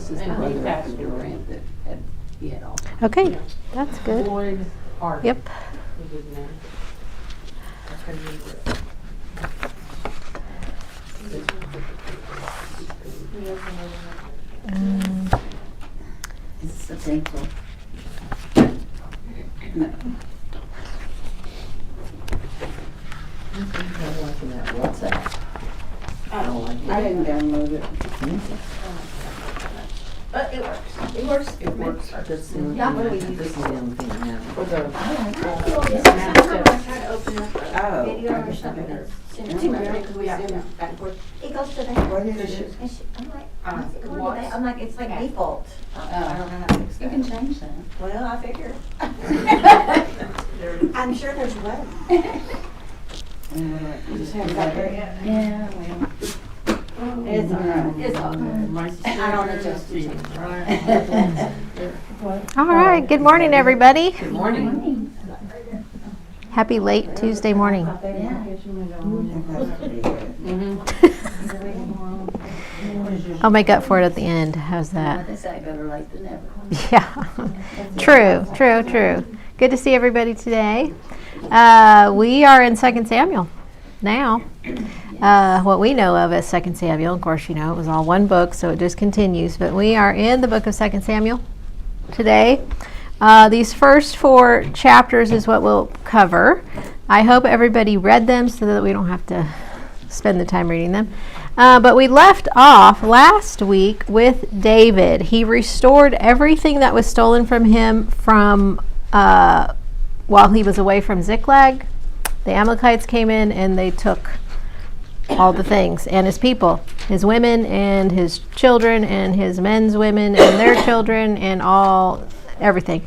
This is the brother of Durant that he had all. Okay, that's good. Floyd Hart. Yep. Was his name. That's how you do it. It's a thankful. No. I'm watching that WhatsApp. I don't like it. I didn't download it. But it works. It works. It works. This is Not when we this use is the only thing I have. For the Sometimes I try to open up Oh, a video I or just something. haven't Send it to Mary because we have to back and forth. It goes to that. What is it? And I'm like, why is it going to what? that? I'm like, it's like default. I don't know how to fix You that. can change that. Well, I figure. I'm sure there's a way. You just haven't got there yet. Yeah, well. It's all right. It's all good. my I don't adjust to change. All right, good morning, everybody. Good morning. Happy late Tuesday morning. I'll make up for it at the end. How's that? They say better late than never. Yeah, true. Good to see everybody today. We are in 2 Samuel now. What we know of as 2 Samuel, of course, you know, it was all one book, so it just continues. But we are in the book of 2 Samuel today. These first 4 chapters is what we'll cover. I hope everybody read them so that we don't have to spend the time reading them. But we left off last week with David. He restored everything that was stolen from him from while he was away from Ziklag. The Amalekites came in and they took all the things, and his people, his women and his children and his men's women and their children and everything.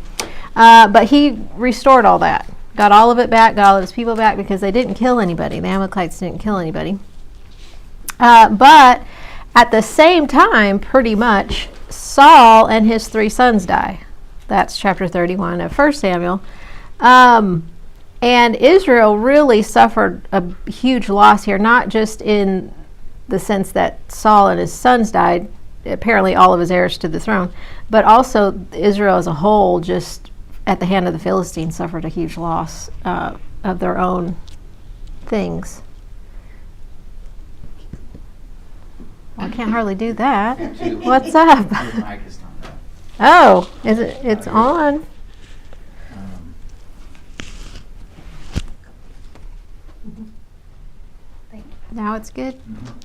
But he restored all that, got all of it back, got all of his people back, because they didn't kill anybody. The Amalekites didn't kill anybody. But at the same time, pretty much, Saul and his 3 sons die. That's chapter 31 of 1 Samuel. And Israel really suffered a huge loss here, not just in the sense that Saul and his sons died, apparently all of his heirs to the throne, but also Israel as a whole, just at the hand of the Philistines, suffered a huge loss of their own things. Well, I can't hardly do that. What's up? Your mic is not up. Oh, is it? It's on. Now it's good?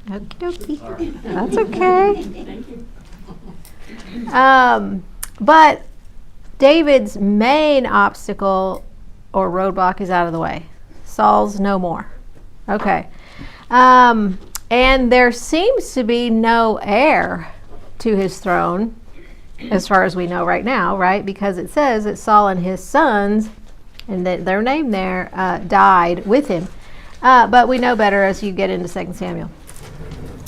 Okie dokie. That's okay. But David's main obstacle or roadblock is out of the way. Saul's no more. Okay. And there seems to be no heir to his throne, as far as we know right now, right? Because it says that Saul and his sons, and their name there, died with him. But we know better as you get into 2 Samuel.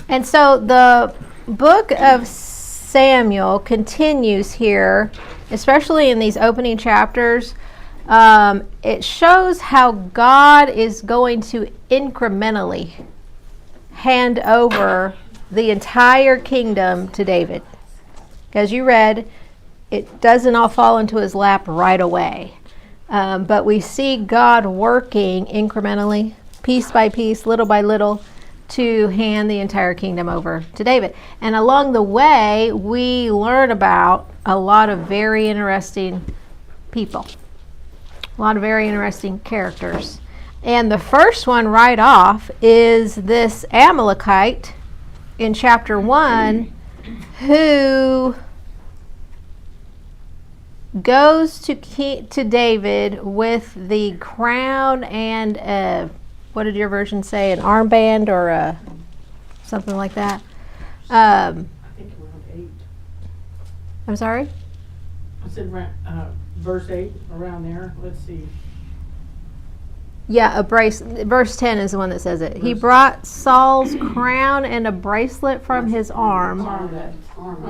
And so the book of Samuel continues here, especially in these opening chapters. It shows how God is going to incrementally hand over the entire kingdom to David. As you read, it doesn't all fall into his lap right away. But we see God working incrementally, piece by piece, little by little, to hand the entire kingdom over to David. And along the way, we learn about a lot of very interesting people, a lot of very interesting characters. And the first one right off is this Amalekite in chapter 1 who goes to David with the crown and what did your version say? An armband or something like that? I think around 8. I'm sorry? I said verse 8, around there. Let's see. Yeah, a verse 10 is the one that says it. He brought Saul's crown and a bracelet from his arm.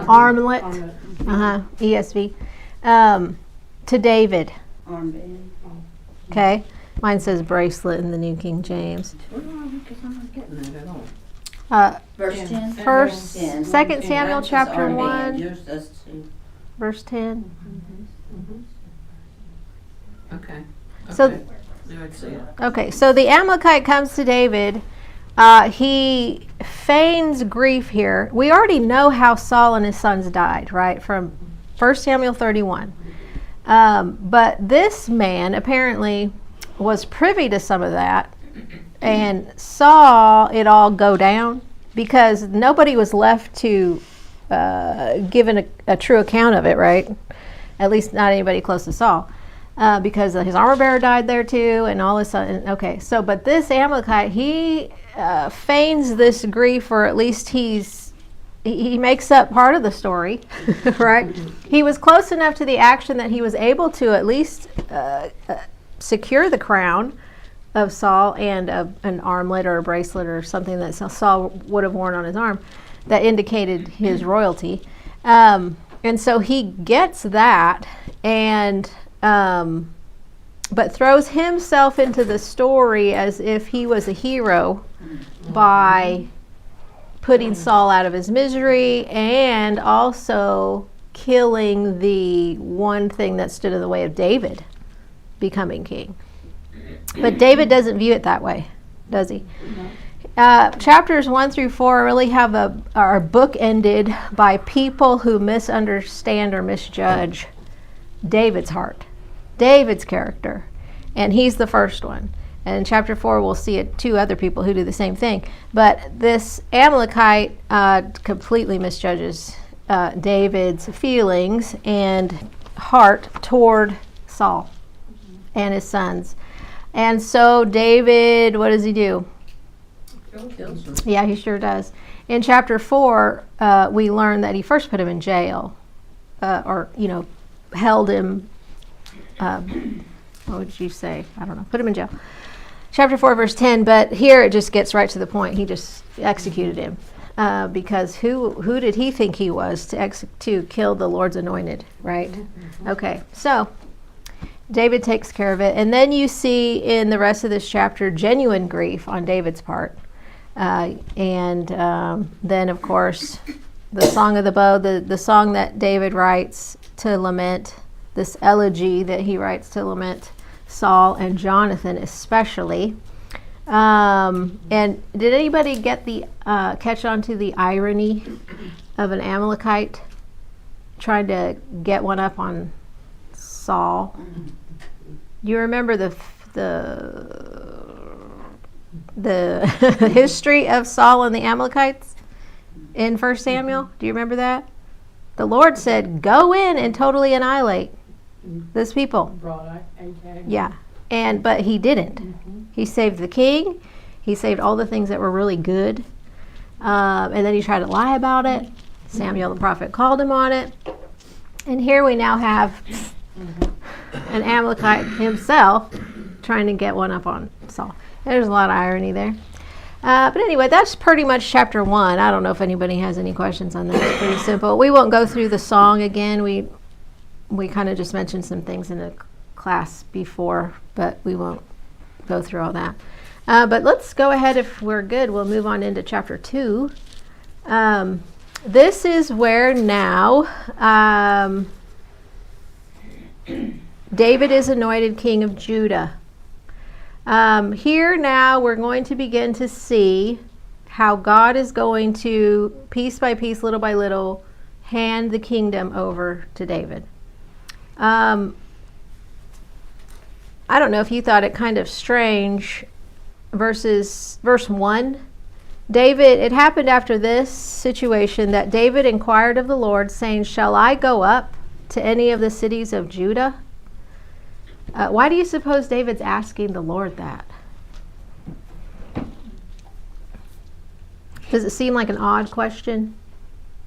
Armlet. ESV. To David. Armband. Okay. Mine says bracelet in the New King James. Well, because I'm not getting that at all. Verse Yeah. 10? First, 10. 2 Samuel Mine says chapter army, 1, and yours does too. verse 10. Okay. So- Okay. Now I see it. Okay, so the Amalekite comes to David. He feigns grief here. We already know how Saul and his sons died, right? From 1 Samuel 31. But this man apparently was privy to some of that and saw it all go down because nobody was left to give a true account of it, right? At least not anybody close to Saul. Because his armor bearer died there too, and all this. Okay, so but this Amalekite, he feigns this grief, or at least he makes up part of the story, right? He was close enough to the action that he was able to at least secure the crown of Saul and an armlet or a bracelet or something that Saul would have worn on his arm that indicated his royalty. And so he gets that and. But throws himself into the story as if he was a hero by putting Saul out of his misery and also killing the one thing that stood in the way of David becoming king. But David doesn't view it that way, does he? Chapters 1 through 4 really are bookended by people who misunderstand or misjudge David's heart, David's character, and he's the first one. And in chapter 4, we'll see two other people who do the same thing. But this Amalekite completely misjudges David's feelings and heart toward Saul and his sons. And so David, what does he do? Kills him. Yeah, he sure does. In chapter 4, we learn that he first put him in jail, held him, what would you say? I don't know. Put him in jail. Chapter 4, verse 10, but here it just gets right to the point. He just executed him because who did he think he was to kill the Lord's anointed, right? Okay, so David takes care of it. And then you see in the rest of this chapter genuine grief on David's part. Then, of course, the Song of the Bow, the song that David writes to lament, this elegy that he writes to lament Saul and Jonathan especially. And did anybody get catch on to the irony of an Amalekite trying to get one up on Saul? Do you remember the history of Saul and the Amalekites in 1 Samuel? Do you remember that? The Lord said, go in and totally annihilate this people. Broad AK. Yeah, but he didn't. He saved the king. He saved all the things that were really good. And then he tried to lie about it. Samuel the prophet called him on it. And here we now have an Amalekite himself trying to get one up on Saul. There's a lot of irony there. But anyway, that's pretty much chapter 1. I don't know if anybody has any questions on that. It's pretty simple. We won't go through the song again. We kind of just mentioned some things in a class before, but we won't go through all that. But let's go ahead. If we're good, we'll move on into chapter 2. This is where now David is anointed king of Judah. Here now we're going to begin to see how God is going to, piece by piece, little by little, hand the kingdom over to David. I don't know if you thought it kind of strange, verse 1. David, it happened after this situation that David inquired of the Lord, saying, shall I go up to any of the cities of Judah? Why do you suppose David's asking the Lord that? Does it seem like an odd question,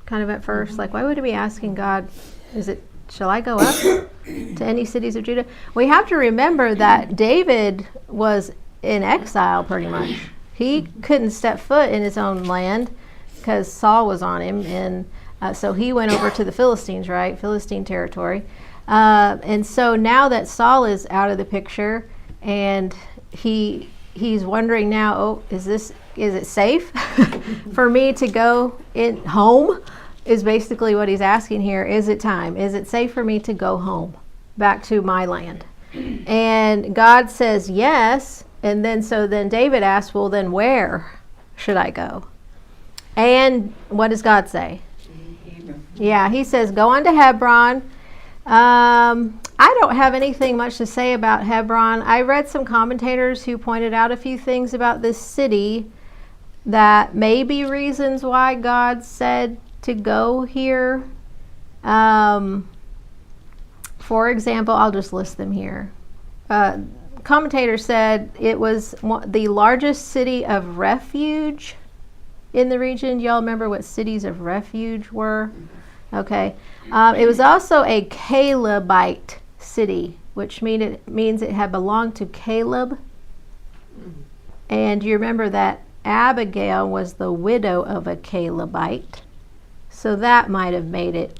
kind of at first? Like, why would he be asking God, shall I go up to any cities of Judah? We have to remember that David was in exile pretty much. He couldn't step foot in his own land because Saul was on him. And so he went over to the Philistines, right? Philistine territory. And so now that Saul is out of the picture and he's wondering now, is is it safe for me to go in home? Is basically what he's asking here. Is it time? Is it safe for me to go home, back to my land? And God says yes. And then David asks, well, then where should I go? And what does God say? Yeah, he says, go on to Hebron. I don't have anything much to say about Hebron. I read some commentators who pointed out a few things about this city that may be reasons why God said to go here. For example, I'll just list them here. Commentators said it was the largest city of refuge in the region. Do y'all remember what cities of refuge were? Okay. It was also a Calebite city, which means it had belonged to Caleb. And you remember that Abigail was the widow of a Calebite. So that might have made it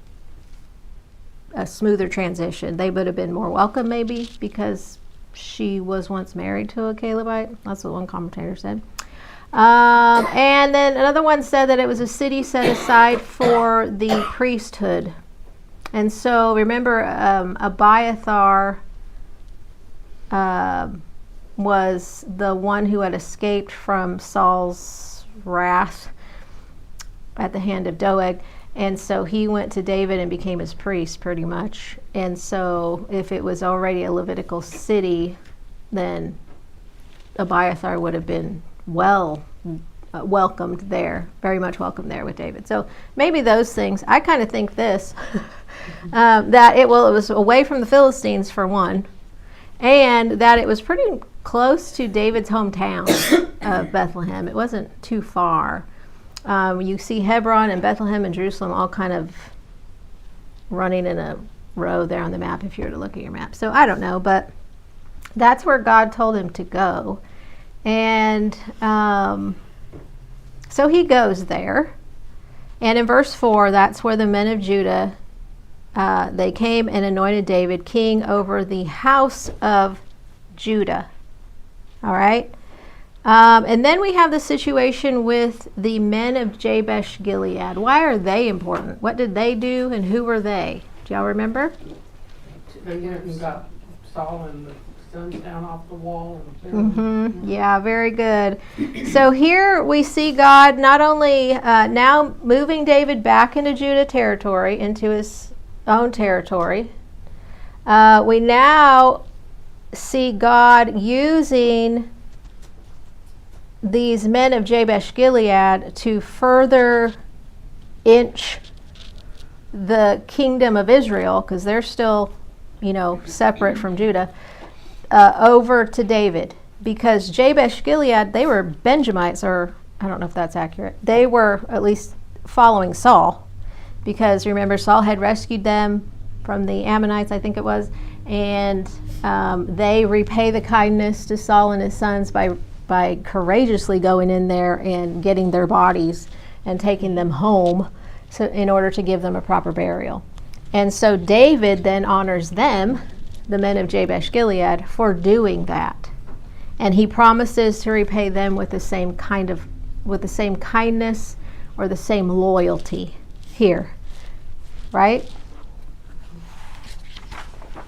a smoother transition. They would have been more welcome maybe because she was once married to a Calebite. That's what one commentator said. And then another one said that it was a city set aside for the priesthood. And so remember, Abiathar was the one who had escaped from Saul's wrath at the hand of Doeg. And so he went to David and became his priest pretty much. And so if it was already a Levitical city, then Abiathar would have been welcomed there, very much welcomed there with David. So maybe those things. I kind of think this, that it was away from the Philistines for one, and that it was pretty close to David's hometown of Bethlehem. It wasn't too far. You see Hebron and Bethlehem and Jerusalem all kind of running in a row there on the map if you were to look at your map. So I don't know, but that's where God told him to go. And so he goes there. And in verse 4, that's where the men of Judah, they came and anointed David king over the house of Judah. All right? And then we have the situation with the men of Jabesh Gilead. Why are they important? What did they do and who were they? Do y'all remember? They went and got Saul and the sons down off the wall. And Yeah, very good. So here we see God not only now moving David back into Judah territory, into his own territory. We now see God using these men of Jabesh Gilead to further inch the kingdom of Israel, because they're still, separate from Judah, over to David. Because Jabesh Gilead, they were Benjamites, or I don't know if that's accurate. They were at least following Saul, because remember Saul had rescued them from the Ammonites, I think it was, and they repay the kindness to Saul and his sons by courageously going in there and getting their bodies and taking them home, so in order to give them a proper burial. And so David then honors them, the men of Jabesh Gilead, for doing that. And he promises to repay them with the same kindness or the same loyalty here. Right?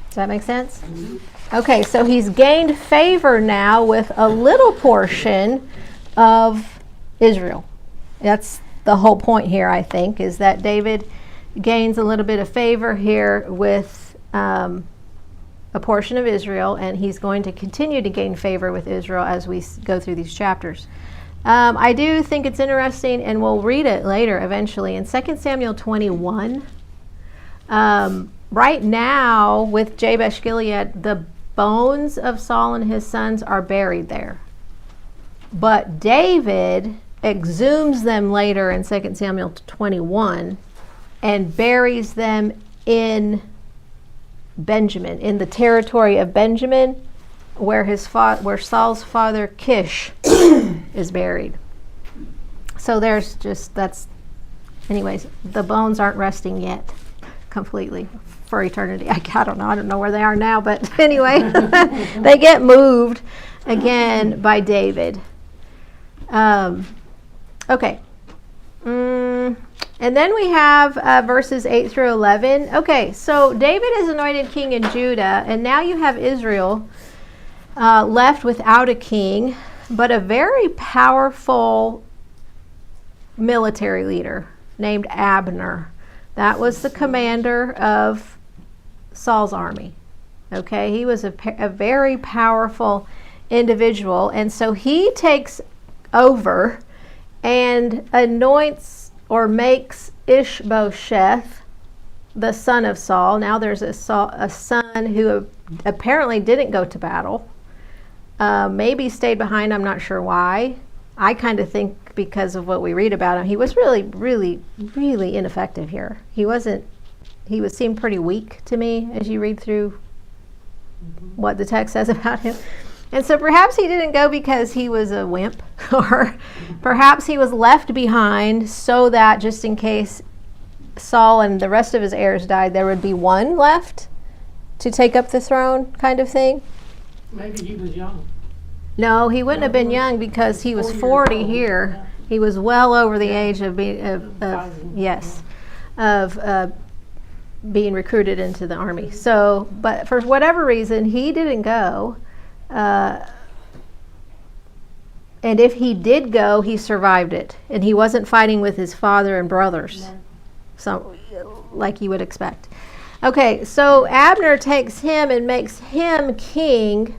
Does that make sense? Mm-hmm. Okay, so he's gained favor now with a little portion of Israel. That's the whole point here, I think, is that David gains a little bit of favor here with a portion of Israel, and he's going to continue to gain favor with Israel as we go through these chapters. I do think it's interesting, and we'll read it later eventually, in 2 Samuel 21. Right now, with Jabesh Gilead, the bones of Saul and his sons are buried there. But David exhumes them later in 2 Samuel 21 and buries them in Benjamin, in the territory of Benjamin, where Saul's father Kish is buried. So anyways, the bones aren't resting yet completely for eternity. I don't know where they are now, but anyway, they get moved again by David. Okay. And then we have verses 8 through 11. Okay, so David is anointed king in Judah, and now you have Israel left without a king, but a very powerful military leader named Abner. That was the commander of Saul's army. Okay, he was a very powerful individual, and so he takes over and anoints or makes Ishbosheth the son of Saul. Now there's a son who apparently didn't go to battle. Maybe stayed behind, I'm not sure why. I kind of think because of what we read about him, he was really, really, really ineffective here. He seemed pretty weak to me as you read through what the text says about him. And so perhaps he didn't go because he was a wimp, or perhaps he was left behind so that just in case Saul and the rest of his heirs died, there would be one left to take up the throne, kind of thing. Maybe he was young. No, he wouldn't have been young because he was 40 here. Yeah. He was well over the age of being being recruited into the army. So, but for whatever reason, he didn't go. And if he did go, he survived it. And he wasn't fighting with his father and brothers. So, like you would expect. Okay, so Abner takes him and makes him king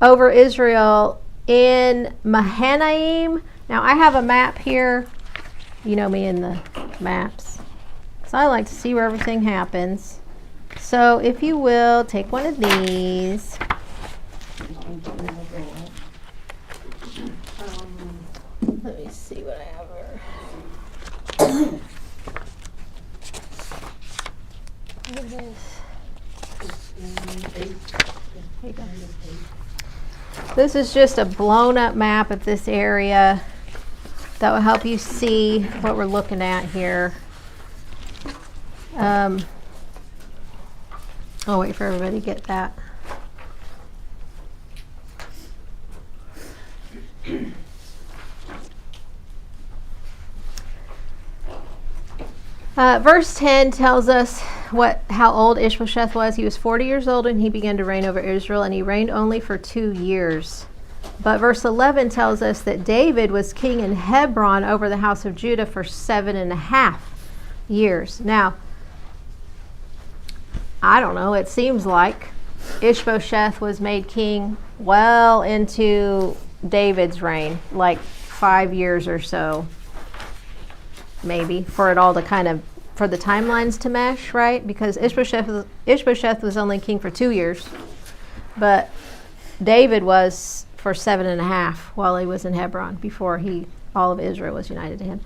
over Israel in Mahanaim. Now, I have a map here. You know me in the maps. So I like to see where everything happens. So if you will, take one of these. Let me see what I have here. What is Here you go. This is just a blown up map of this area that will help you see what we're looking at here. I'll wait for everybody to get that. Verse 10 tells us how old Ishbosheth was. He was 40 years old and he began to reign over Israel, and he reigned only for 2 years. But verse 11 tells us that David was king in Hebron over the house of Judah for 7.5 years. Now, I don't know, it seems like Ishbosheth was made king well into David's reign, like 5 years or so, maybe, for it all to kind of, for the timelines to mesh, right? Because Ishbosheth was only king for 2 years, but David was for 7.5 while he was in Hebron, before all of Israel was united to him.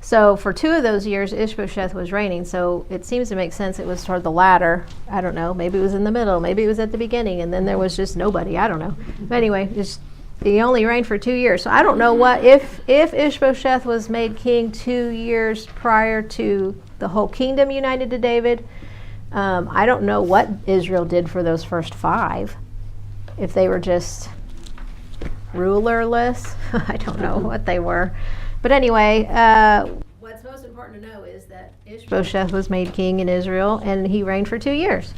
So for 2 of those years, Ishbosheth was reigning. So it seems to make sense it was toward the latter. I don't know. Maybe it was in the middle. Maybe it was at the beginning, and then there was just nobody. I don't know. But anyway, he only reigned for 2 years. So I don't know what if Ishbosheth was made king 2 years prior to the whole kingdom united to David. I don't know what Israel did for those first 5. If they were just rulerless, I don't know what they were. But anyway, what's most important to know is that Ishbosheth was made king in Israel, and he reigned for 2 years.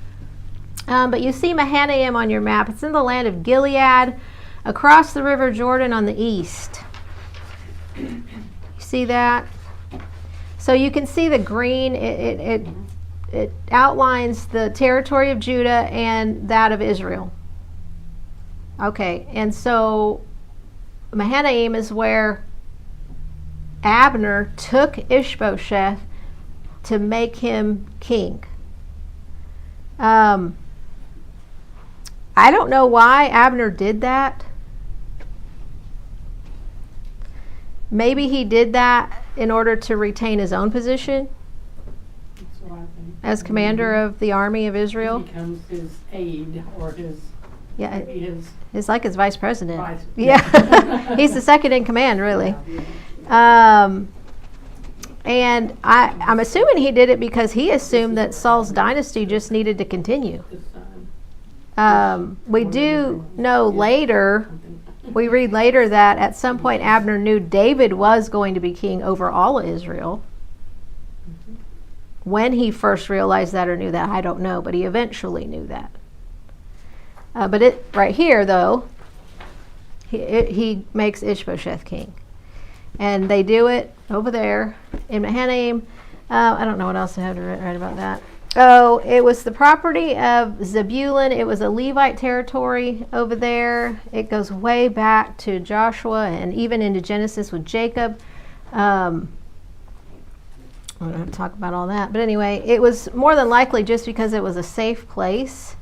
But you see Mahanaim on your map. It's in the land of Gilead, across the river Jordan on the east. You see that? So you can see the green. It outlines the territory of Judah and that of Israel. Okay, and so Mahanaim is where Abner took Ishbosheth to make him king. I don't know why Abner did that. Maybe he did that in order to retain his own position That's what I think. as commander of the army of Israel. He becomes his aide or his, Yeah, maybe his it's like his vice president. vice. Yeah, he's the second in command, really. And I'm assuming he did it because he assumed that Saul's dynasty just needed to continue. His son. We do know later we read later that at some point Abner knew David was going to be king over all of Israel. When he first realized that or knew that, I don't know, but he eventually knew that. But it right here, though, he makes Ishbosheth king. And they do it over there in Mahanaim. I don't know what else I have to write about that. Oh, it was the property of Zebulun. It was a Levite territory over there. It goes way back to Joshua and even into Genesis with Jacob. I don't have to talk about all that. But anyway, it was more than likely just because it was a safe place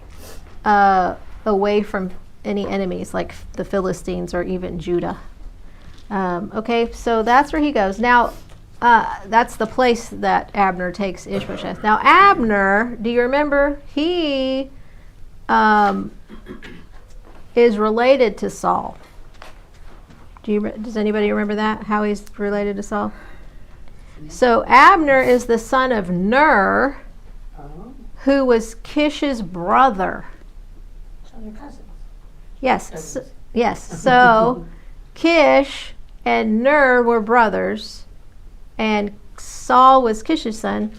away from any enemies like the Philistines or even Judah. Okay, so that's where he goes. Now, that's the place that Abner takes Ishbosheth. Now, Abner, do you remember? He is related to Saul. Does anybody remember that? How he's related to Saul? So Abner is the son of Ner, who was Kish's brother. So they're cousins. Yes. Yes. So Kish and Ner were brothers, and Saul was Kish's son,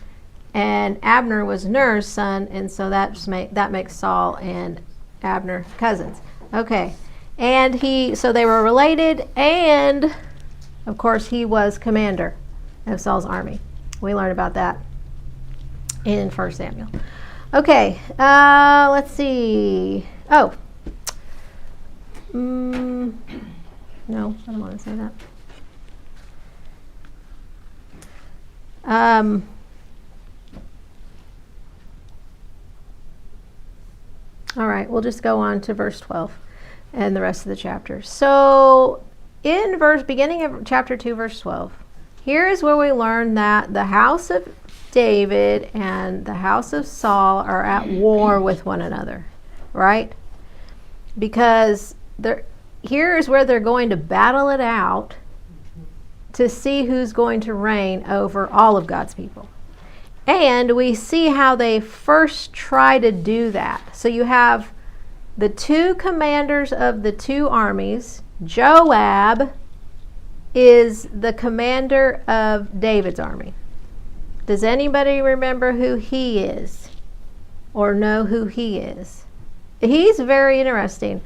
and Abner was Ner's son, and so that makes Saul and Abner cousins. Okay. And so they were related, and of course he was commander of Saul's army. We learned about that in 1 Samuel. Okay, let's see. Oh. No, I don't want to say that. All right, we'll just go on to verse 12 and the rest of the chapter. So in beginning of chapter 2, verse 12, here is where we learn that the house of David and the house of Saul are at war with one another, right? Because here is where they're going to battle it out to see who's going to reign over all of God's people. And we see how they first try to do that. So you have the two commanders of the two armies. Joab is the commander of David's army. Does anybody remember who he is or know who he is? He's very interesting.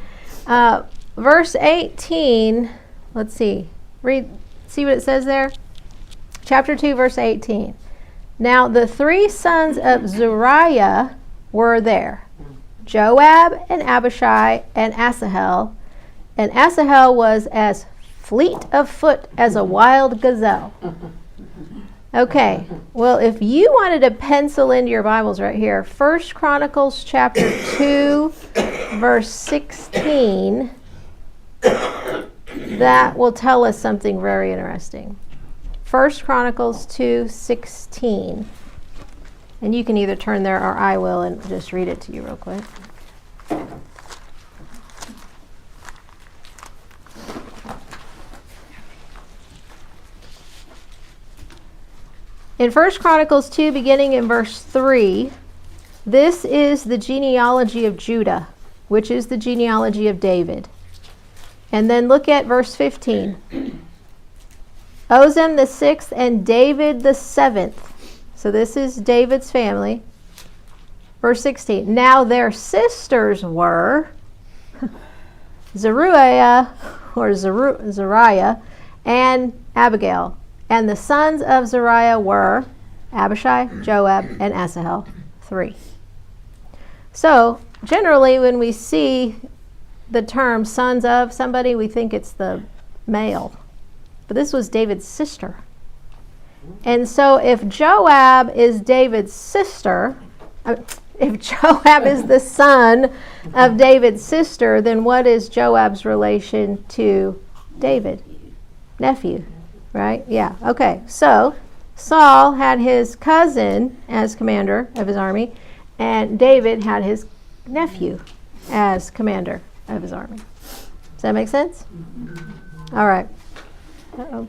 Verse 18, let's see. See what it says there? Chapter 2, verse 18. Now the three sons of Zeruiah were there, Joab and Abishai and Asahel. And Asahel was as fleet of foot as a wild gazelle. Okay, well, if you wanted to pencil into your Bibles right here, 1 Chronicles chapter 2, verse 16, that will tell us something very interesting. 1 Chronicles 2:16. And you can either turn there or I will and just read it to you real quick. In 1 Chronicles 2, beginning in verse 3, this is the genealogy of Judah, which is the genealogy of David. And then look at verse 15. Ozem the 6th and David the 7th. So this is David's family. Verse 16. Now their sisters were Zeruiah and Abigail. And the sons of Zeruiah were Abishai, Joab, and Asahel. 3. So generally when we see the term sons of somebody, we think it's the male. But this was David's sister. And so if Joab is David's sister, if Joab is the son of David's sister, then what is Joab's relation to David? Nephew, right? Yeah, okay. So Saul had his cousin as commander of his army, and David had his nephew as commander of his army. Does that make sense? All right. Uh-oh.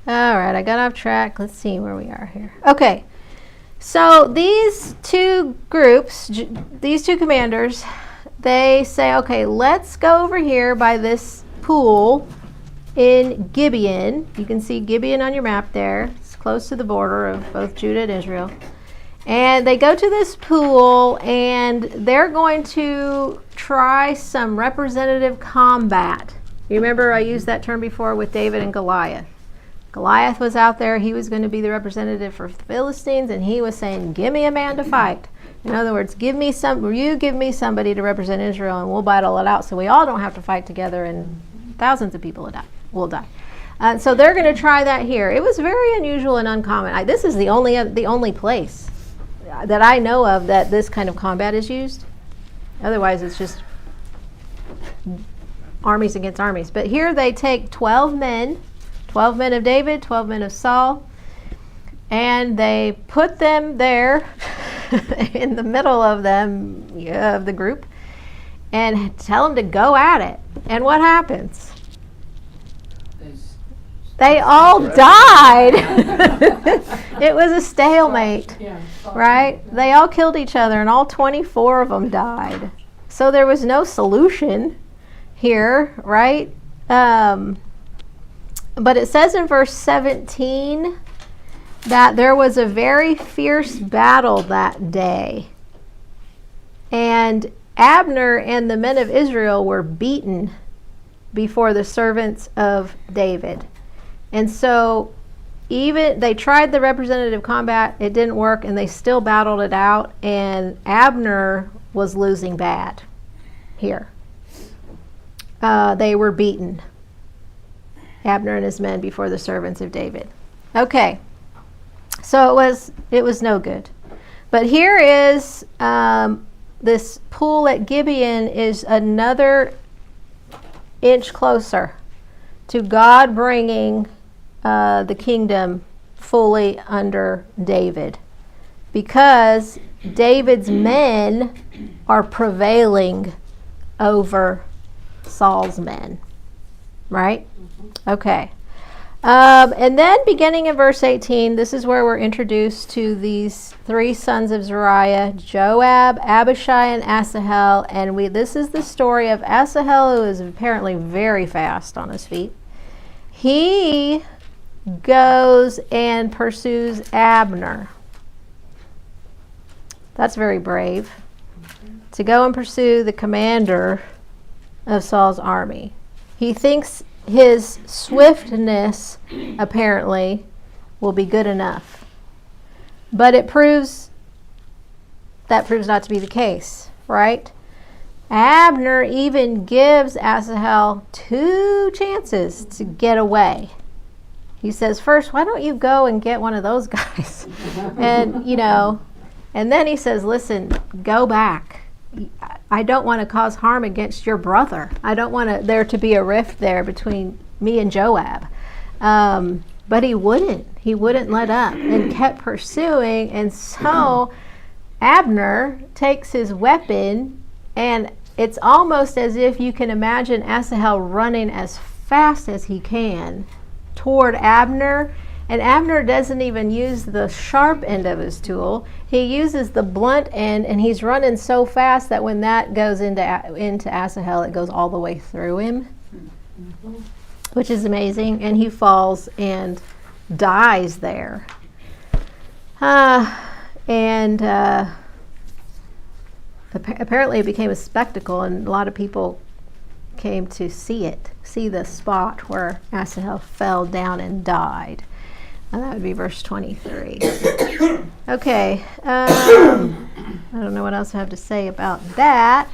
All right, I got off track. Let's see where we are here. Okay, so these two groups, these two commanders, they say, okay, let's go over here by this pool in Gibeon. You can see Gibeon on your map there. It's close to the border of both Judah and Israel. And they go to this pool and they're going to try some representative combat. You remember I used that term before with David and Goliath. Goliath was out there. He was going to be the representative for the Philistines, and he was saying, give me a man to fight. In other words, you give me somebody to represent Israel, and we'll battle it out so we all don't have to fight together, and thousands of people will die. So they're going to try that here. It was very unusual and uncommon. This is the only place that I know of that this kind of combat is used. Otherwise, it's just armies against armies. But here they take 12 men of David, 12 men of Saul, and they put them there in the middle of the group and tell them to go at it. And what happens? They all died. It was a stalemate, right? They all killed each other, and all 24 of them died. So there was no solution here, right? But it says in verse 17 that there was a very fierce battle that day. And Abner and the men of Israel were beaten before the servants of David. And so even they tried the representative combat, it didn't work, and they still battled it out, and Abner was losing bad here. They were beaten, Abner and his men, before the servants of David. Okay, so it was no good. But here is this pool at Gibeon is another inch closer to God bringing the kingdom fully under David, because David's men are prevailing over Saul's men, right? Okay. And then beginning in verse 18, this is where we're introduced to these three sons of Zeruiah, Joab, Abishai, and Asahel. And this is the story of Asahel, who is apparently very fast on his feet. He goes and pursues Abner. That's very brave. To go and pursue the commander of Saul's army. He thinks his swiftness, apparently, will be good enough. But that proves not to be the case, right? Abner even gives Asahel 2 chances to get away. He says, first, why don't you go and get one of those guys? And then he says, listen, go back. I don't want to cause harm against your brother. I don't want there to be a rift there between me and Joab. But he wouldn't let up and kept pursuing. And so Abner takes his weapon, and it's almost as if you can imagine Asahel running as fast as he can toward Abner. And Abner doesn't even use the sharp end of his tool. He uses the blunt end, and he's running so fast that when that goes into Asahel, it goes all the way through him, which is amazing. And he falls and dies there. Apparently it became a spectacle, and a lot of people came to see the spot where Asahel fell down and died. And that would be verse 23. Okay. I don't know what else I have to say about that.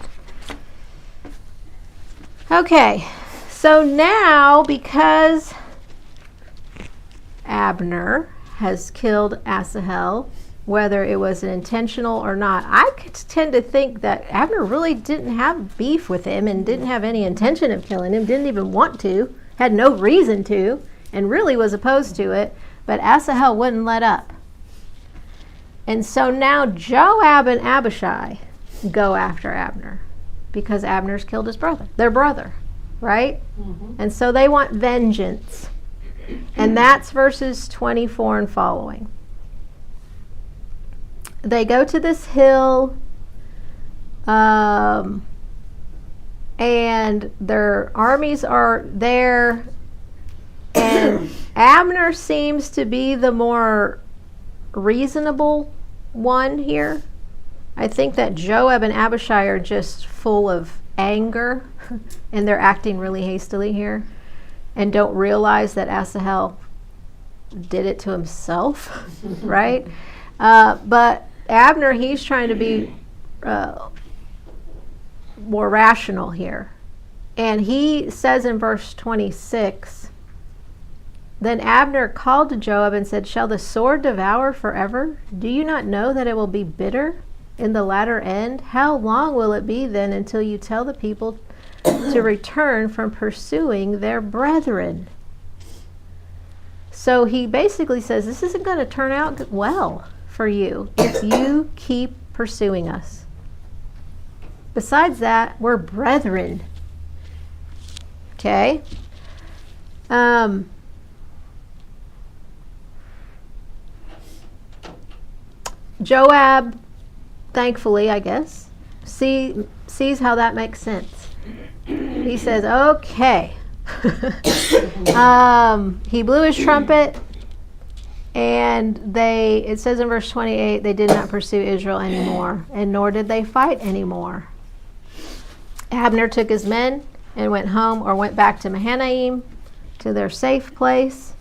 Okay. So now, because Abner has killed Asahel, whether it was an intentional or not, I tend to think that Abner really didn't have beef with him and didn't have any intention of killing him, didn't even want to, had no reason to, and really was opposed to it. But Asahel wouldn't let up. And so now Joab and Abishai go after Abner because Abner's killed his brother, their brother, right? Mm-hmm. And so they want vengeance. And that's verses 24 and following. They go to this hill and their armies are there, and Abner seems to be the more reasonable one here. I think that Joab and Abishai are just full of anger and they're acting really hastily here and don't realize that Asahel did it to himself, right? But Abner, he's trying to be more rational here. And he says in verse 26, then Abner called to Joab and said, shall the sword devour forever? Do you not know that it will be bitter in the latter end? How long will it be then until you tell the people to return from pursuing their brethren? So he basically says, this isn't going to turn out well for you if you keep pursuing us. Besides that, we're brethren. Okay? Joab, thankfully, I guess, sees how that makes sense. He says, okay. He blew his trumpet, and it says in verse 28, they did not pursue Israel anymore, and nor did they fight anymore. Abner took his men and went home, or went back to Mahanaim, to their safe place.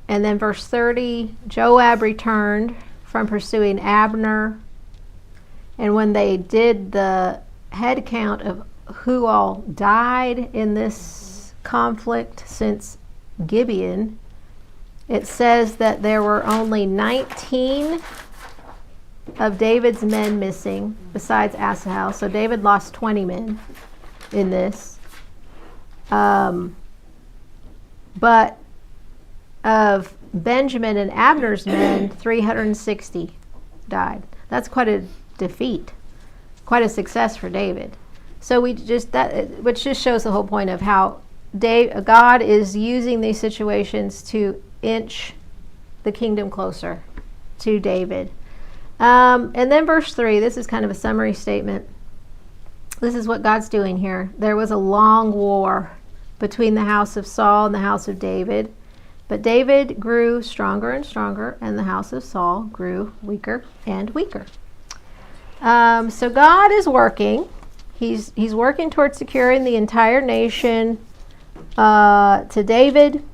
And then verse 30, Joab returned from pursuing Abner. And when they did the head count of who all died in this conflict since Gibeon, it says that there were only 19 of David's men missing besides Asahel. So David lost 20 men in this. But of Benjamin and Abner's men, 360 died. That's quite a defeat, quite a success for David. So which just shows the whole point of how God is using these situations to inch the kingdom closer to David. And then verse 3, this is kind of a summary statement. This is what God's doing here. There was a long war between the house of Saul and the house of David. But David grew stronger and stronger, and the house of Saul grew weaker and weaker. So God is working. He's working towards securing the entire nation to David.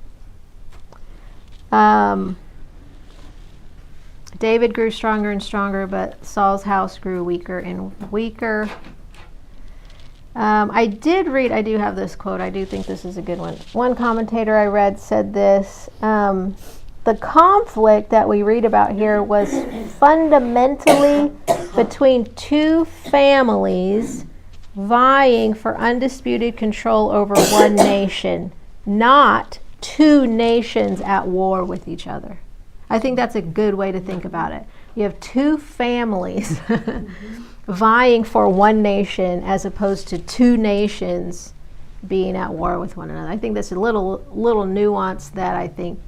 David grew stronger and stronger, but Saul's house grew weaker and weaker. I do have this quote. I do think this is a good one. One commentator I read said this, the conflict that we read about here was fundamentally between two families vying for undisputed control over one nation, not two nations at war with each other. I think that's a good way to think about it. You have two families vying for one nation as opposed to two nations being at war with one another. I think that's a little nuance that I think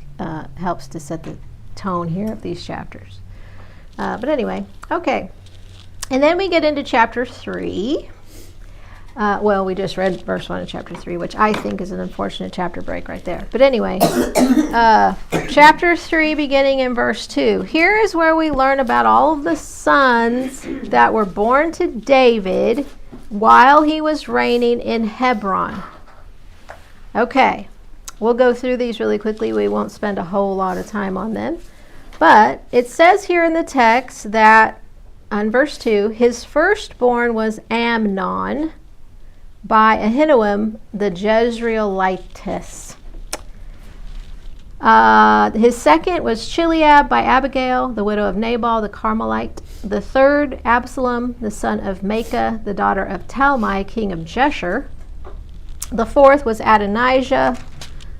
helps to set the tone here of these chapters. But anyway, okay. And then we get into chapter 3. We just read verse 1 of chapter 3, which I think is an unfortunate chapter break right there. But anyway, chapter 3 beginning in verse 2. Here is where we learn about all of the sons that were born to David while he was reigning in Hebron. Okay, we'll go through these really quickly. We won't spend a whole lot of time on them. But it says here in the text that on verse 2, his firstborn was Amnon by Ahinoam the Jezreelitess. His second was Chileab by Abigail, the widow of Nabal the Carmelite. The third, Absalom, the son of Maacah, the daughter of Talmai, king of Geshur. The fourth was Adonijah,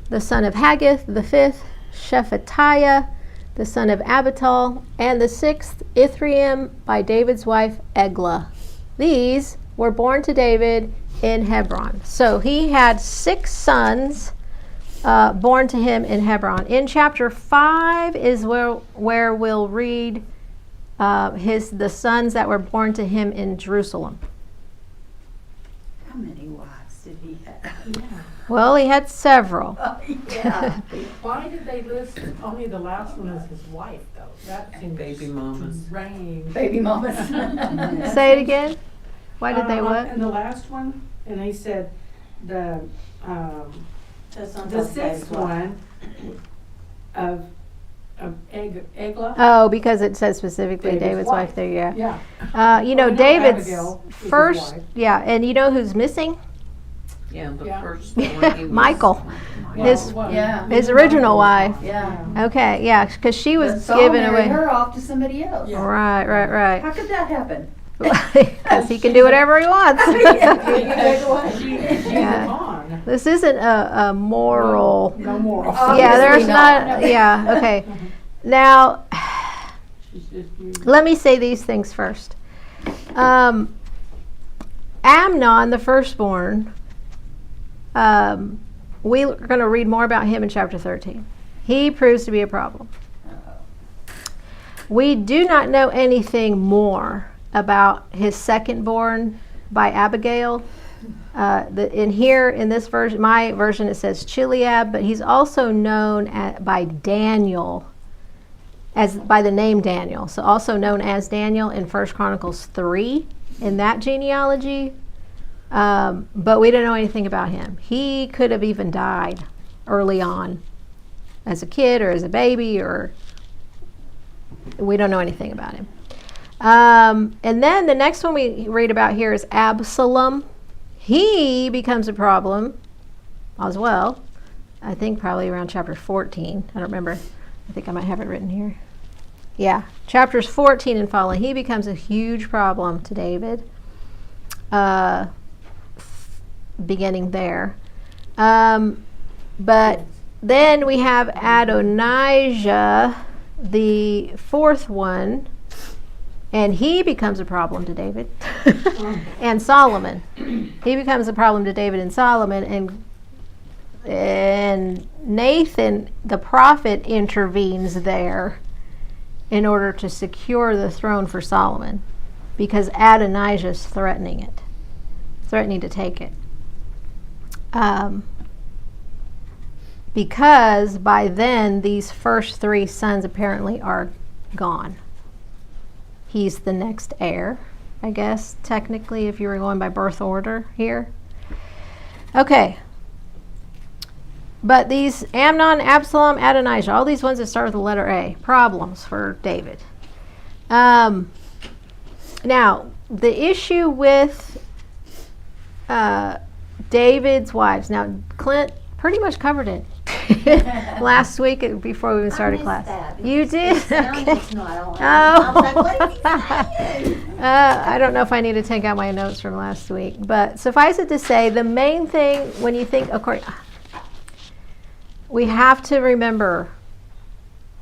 the son of Haggith. The fifth, Shephatiah, the son of Abital. And the sixth, Ithream by David's wife Eglah. These were born to David in Hebron. So he had 6 sons born to him in Hebron. In chapter 5 is where we'll read the sons that were born to him in Jerusalem. How many wives did he have? Well, he had several. Yeah. Why did they list only the last one as his wife, though? That seems Baby mamas. strange. Baby mamas. Say it again. Why did they what? And the last one, and they said the That's not the David's sixth wife. one of Eglah. Oh, because it says specifically David's David's wife wife. there, yeah. Yeah. You know, Well, we know David's Abigail was his first, wife. yeah, and you know who's missing? Yeah, the Yeah. first one. he was- Michael, Well, his- well, yeah. his original wife. Yeah. Okay, yeah, because she But was Saul given married away. her off to somebody else. Yeah. Right. How could that happen? Because he can do whatever he wants. She's Yeah. a con. This isn't a moral. No more. Yeah, there's Obviously not. not. Yeah, okay. Now, She's just used. let me say these things first. Amnon, the firstborn, we're going to read more about him in chapter 13. He proves to be a problem. We do not know anything more about his secondborn by Abigail. In here, in this version, my version, it says Chileab, but he's also known by Daniel, as by the name Daniel. So also known as Daniel in 1 Chronicles 3 in that genealogy. But we don't know anything about him. He could have even died early on as a kid or as a baby, or we don't know anything about him. And then the next one we read about here is Absalom. He becomes a problem as well. I think probably around chapter 14. I don't remember. I think I might have it written here. Yeah, chapters 14 and following. He becomes a huge problem to David, beginning there. But then we have Adonijah, the fourth one, and he becomes a problem to David. And Solomon. He becomes a problem to David and Solomon, and Nathan, the prophet, intervenes there in order to secure the throne for Solomon, because Adonijah is threatening to take it. Because by then these first three sons apparently are gone. He's the next heir, I guess, technically, if you were going by birth order here. Okay. But these Amnon, Absalom, Adonijah, all these ones that start with the letter A, problems for David. Now, the issue with David's wives. Now, Clint pretty much covered it last week before we even started class. You did? Okay. I was like, what is he saying? I don't know if I need to take out my notes from last week, but suffice it to say, the main thing when you think, of course, we have to remember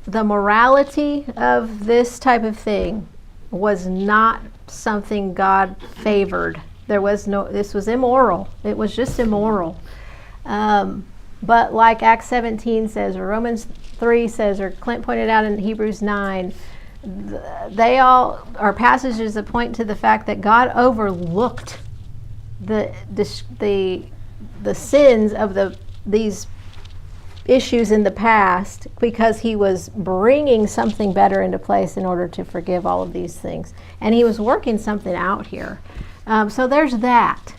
the morality of this type of thing was not something God favored. This was immoral. It was just immoral. But like Acts 17 says, or Romans 3 says, or Clint pointed out in Hebrews 9, they all are passages that point to the fact that God overlooked the sins of these issues in the past, because he was bringing something better into place in order to forgive all of these things. And he was working something out here. So there's that.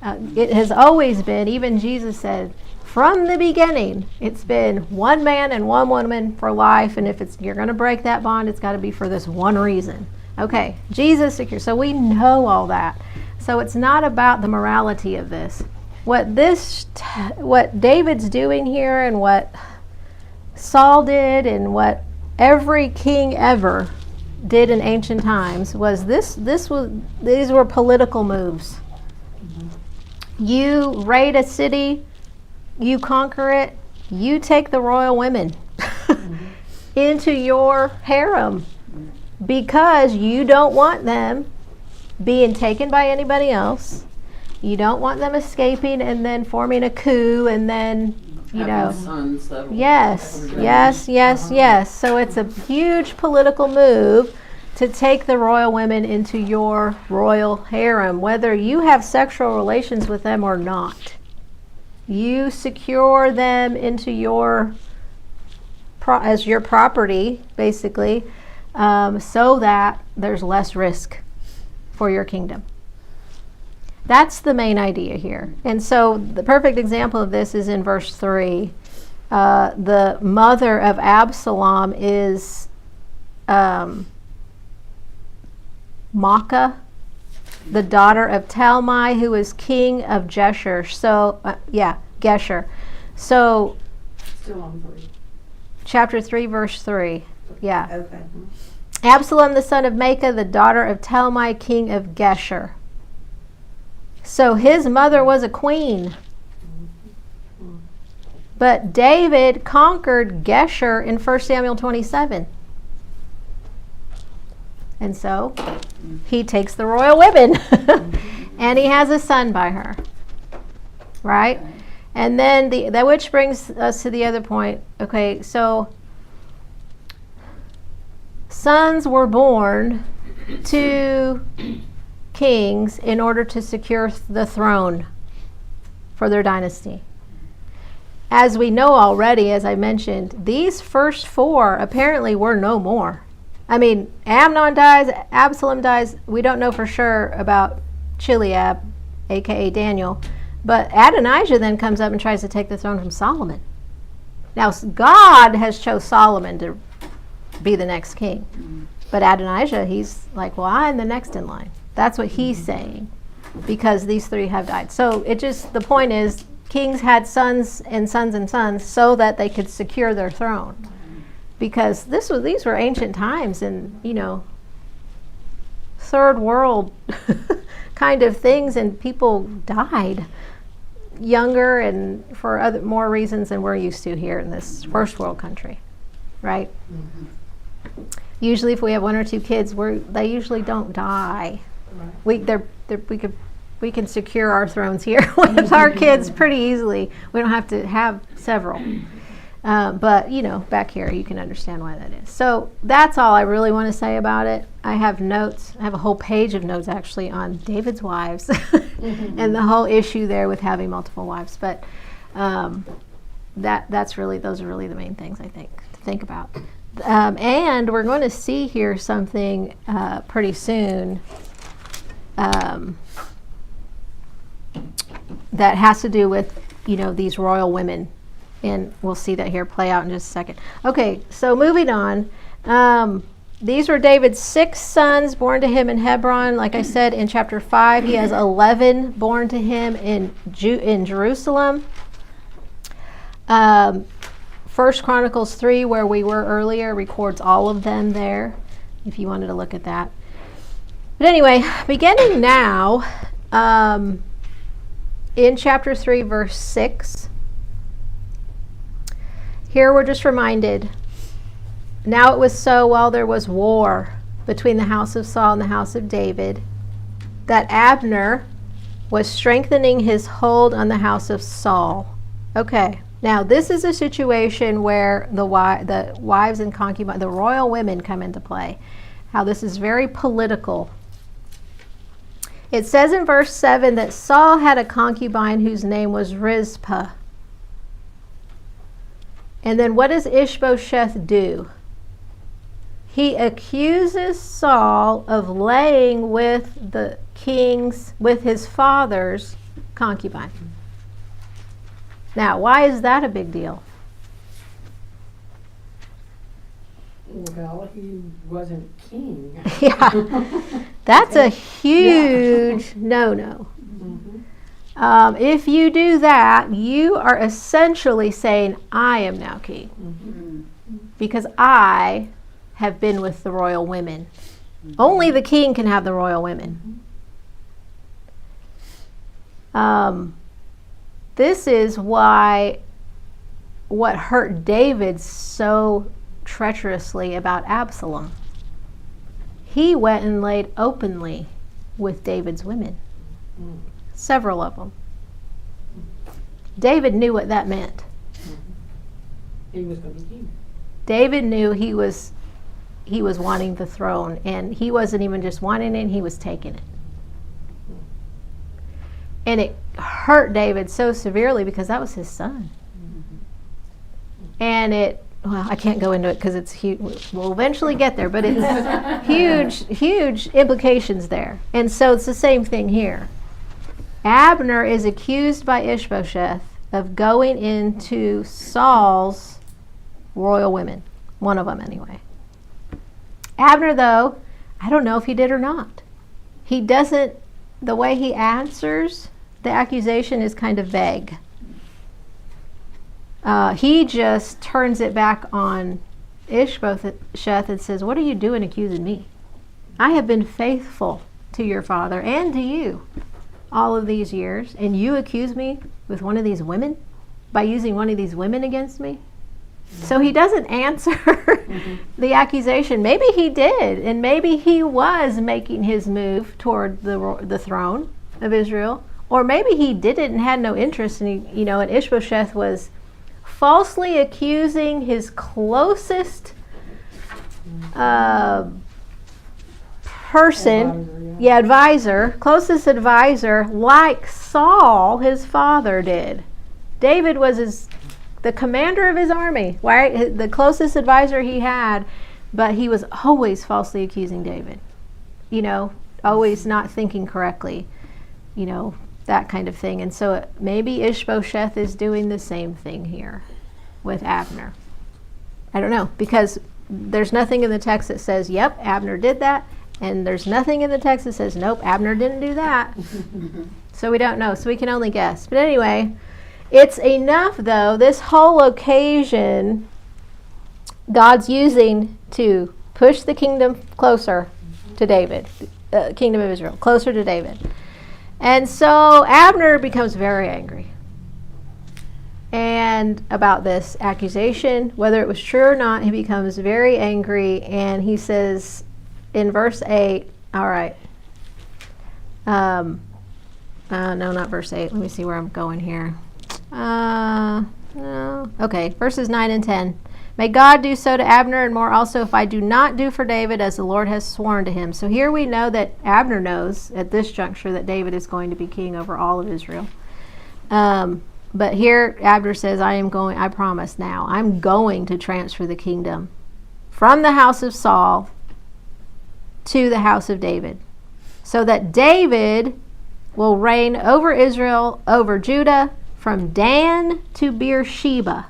It has always been, even Jesus said, from the beginning, it's been one man and one woman for life, and if you're going to break that bond, it's got to be for this one reason. Okay, Jesus secure. So we know all that. So it's not about the morality of this. What David's doing here, and what Saul did, and what every king ever did in ancient times was these were political moves. You raid a city, you conquer it, you take the royal women into your harem because you don't want them being taken by anybody else. You don't want them escaping and then forming a coup and then, Having sons that'll- Yes. So it's a huge political move to take the royal women into your royal harem, whether you have sexual relations with them or not. You secure them into your as your property, basically, so that there's less risk for your kingdom. That's the main idea here. And so the perfect example of this is in verse 3. The mother of Absalom is Maacah, the daughter of Talmai, who is king of Geshur. So, Geshur. So, Still on 3. chapter 3, verse 3. Yeah. Okay. Absalom, the son of Maacah, the daughter of Talmai, king of Geshur. So his mother was a queen. But David conquered Geshur in 1 Samuel 27. And so he takes the royal women and he has a son by her. Right? And then that which brings us to the other point. Okay, so sons were born to kings in order to secure the throne for their dynasty. As we know already, as I mentioned, these first 4 apparently were no more. I mean, Amnon dies, Absalom dies. We don't know for sure about Chileab, aka Daniel. But Adonijah then comes up and tries to take the throne from Solomon. Now, God has chose Solomon to be the next king. But Adonijah, he's like, well, I'm the next in line. That's what he's saying, because these 3 have died. So the point is, kings had sons and sons and sons so that they could secure their throne. Because these were ancient times, and, third world kind of things, and people died younger and for more reasons than we're used to here in this first world country, right? Mm-hmm. Usually, if we have 1 or 2 kids, they usually don't die. Right. We can secure our thrones here with our kids pretty easily. We don't have to have several. But, back here, you can understand why that is. So that's all I really want to say about it. I have notes. I have a whole page of notes, actually, on David's wives and the whole issue there with having multiple wives. But those are really the main things, I think, to think about. And we're going to see here something pretty soon that has to do with, these royal women. And we'll see that here play out in just a second. Okay, so moving on. These were David's 6 sons born to him in Hebron. Like I said, in chapter 5, he has 11 born to him in Jerusalem. 1 Chronicles 3, where we were earlier, records all of them there, if you wanted to look at that. But anyway, beginning now, in chapter 3, verse 6, here we're just reminded, now it was so while there was war between the house of Saul and the house of David, that Abner was strengthening his hold on the house of Saul. Okay, now this is a situation where the wives and concubines, the royal women, come into play. How this is very political. It says in verse 7 that Saul had a concubine whose name was Rizpah. And then what does Ishbosheth do? He accuses Saul of laying with with his father's concubine. Now, why is that a big deal? Well, he wasn't king. Yeah, that's a huge no-no. Mm-hmm. If you do that, you are essentially saying, I am now king. Mm-hmm. Because I have been with the royal women. Mm-hmm. Only the king can have the royal women. This is what hurt David so treacherously about Absalom. He went and laid openly with David's women. Several of them. David knew what that meant. He was going to be king. David knew he he was wanting the throne, and he wasn't even just wanting it, he was taking it. And it hurt David so severely because that was his son. And well, I can't go into it because it's huge. We'll eventually get there, but it's huge implications there. And so it's the same thing here. Abner is accused by Ishbosheth of going into Saul's royal women. One of them, anyway. Abner, though, I don't know if he did or not. He doesn't, the way he answers the accusation is kind of vague. He just turns it back on Ishbosheth and says, "What are you doing accusing me? I have been faithful to your father and to you all of these years, and you accuse me with one of these women, by using one of these women against me?" So he doesn't answer the accusation. Maybe he did, and maybe he was making his move toward the throne of Israel, or maybe he didn't and had no interest, and and Ishbosheth was falsely accusing his closest closest advisor, like Saul, his father, did. David was the commander of his army, right? The closest advisor he had, but he was always falsely accusing David. Always not thinking correctly, that kind of thing. And so maybe Ishbosheth is doing the same thing here with Abner. I don't know, because there's nothing in the text that says, yep, Abner did that, and there's nothing in the text that says, nope, Abner didn't do that. So we don't know, so we can only guess. But anyway, it's enough, though, this whole occasion God's using to push the kingdom closer to David, kingdom of Israel, closer to David. And so Abner becomes very angry and about this accusation, whether it was true or not. He becomes very angry, and he says in verse 8, all right, no, not verse 8. Let me see where I'm going here. No. Okay, verses 9 and 10. May God do so to Abner and more also if I do not do for David as the Lord has sworn to him. So here we know that Abner knows at this juncture that David is going to be king over all of Israel. But here Abner says, I promise now, I'm going to transfer the kingdom from the house of Saul to the house of David, so that David will reign over Israel, over Judah, from Dan to Beersheba.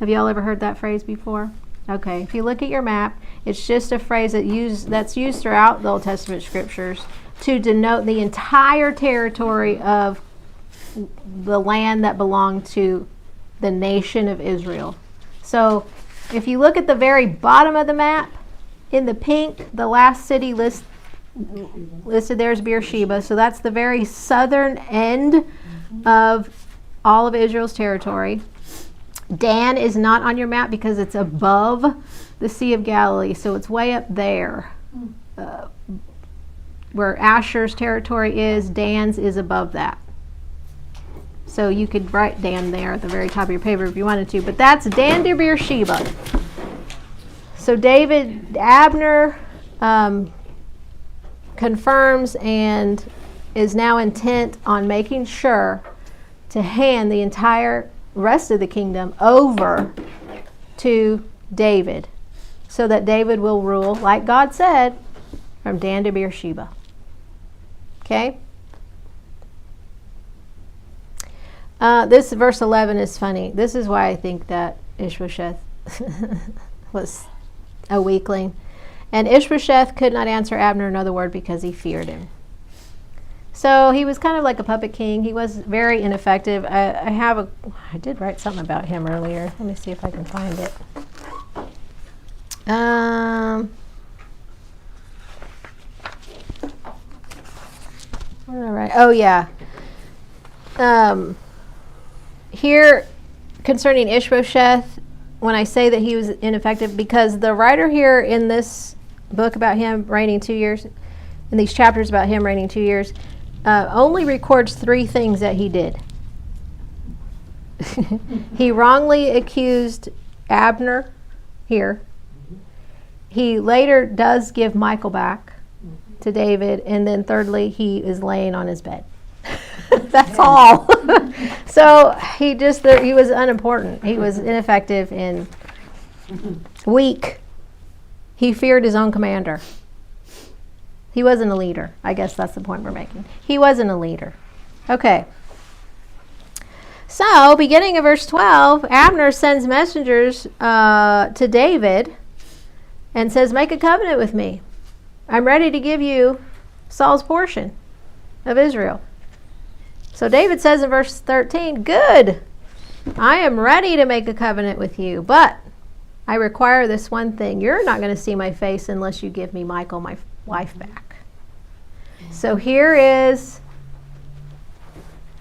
Have you all ever heard that phrase before? Okay, if you look at your map, it's just a phrase that's used throughout the Old Testament scriptures to denote the entire territory of the land that belonged to the nation of Israel. So if you look at the very bottom of the map, in the pink, the last city listed there is Beersheba. So that's the very southern end of all of Israel's territory. Dan is not on your map because it's above the Sea of Galilee, so it's way up there. Where Asher's territory is, Dan's is above that. So you could write Dan there at the very top of your paper if you wanted to, but that's Dan to Beersheba. So Abner confirms and is now intent on making sure to hand the entire rest of the kingdom over to David, so that David will rule, like God said, from Dan to Beersheba. Okay? This verse 11 is funny. This is why I think that Ishbosheth was a weakling. And Ishbosheth could not answer Abner another word because he feared him. So he was kind of like a puppet king. He was very ineffective. I did write something about him earlier. Let me see if I can find it. What did I write? Oh, yeah. Here, concerning Ishbosheth, when I say that he was ineffective, because the writer here in this book about him reigning 2 years, in these chapters about him reigning 2 years, only records 3 things that he did. He wrongly accused Abner here. he later does give Michal back to David, and then thirdly, he is laying on his bed. That's all. So he was unimportant. He was ineffective and weak. He feared his own commander. He wasn't a leader. I guess that's the point we're making. He wasn't a leader. Okay. So, beginning of verse 12, Abner sends messengers to David and says, make a covenant with me. I'm ready to give you Saul's portion of Israel. So David says in verse 13, good, I am ready to make a covenant with you, but I require this one thing. You're not going to see my face unless you give me Michal, my wife, back. So here is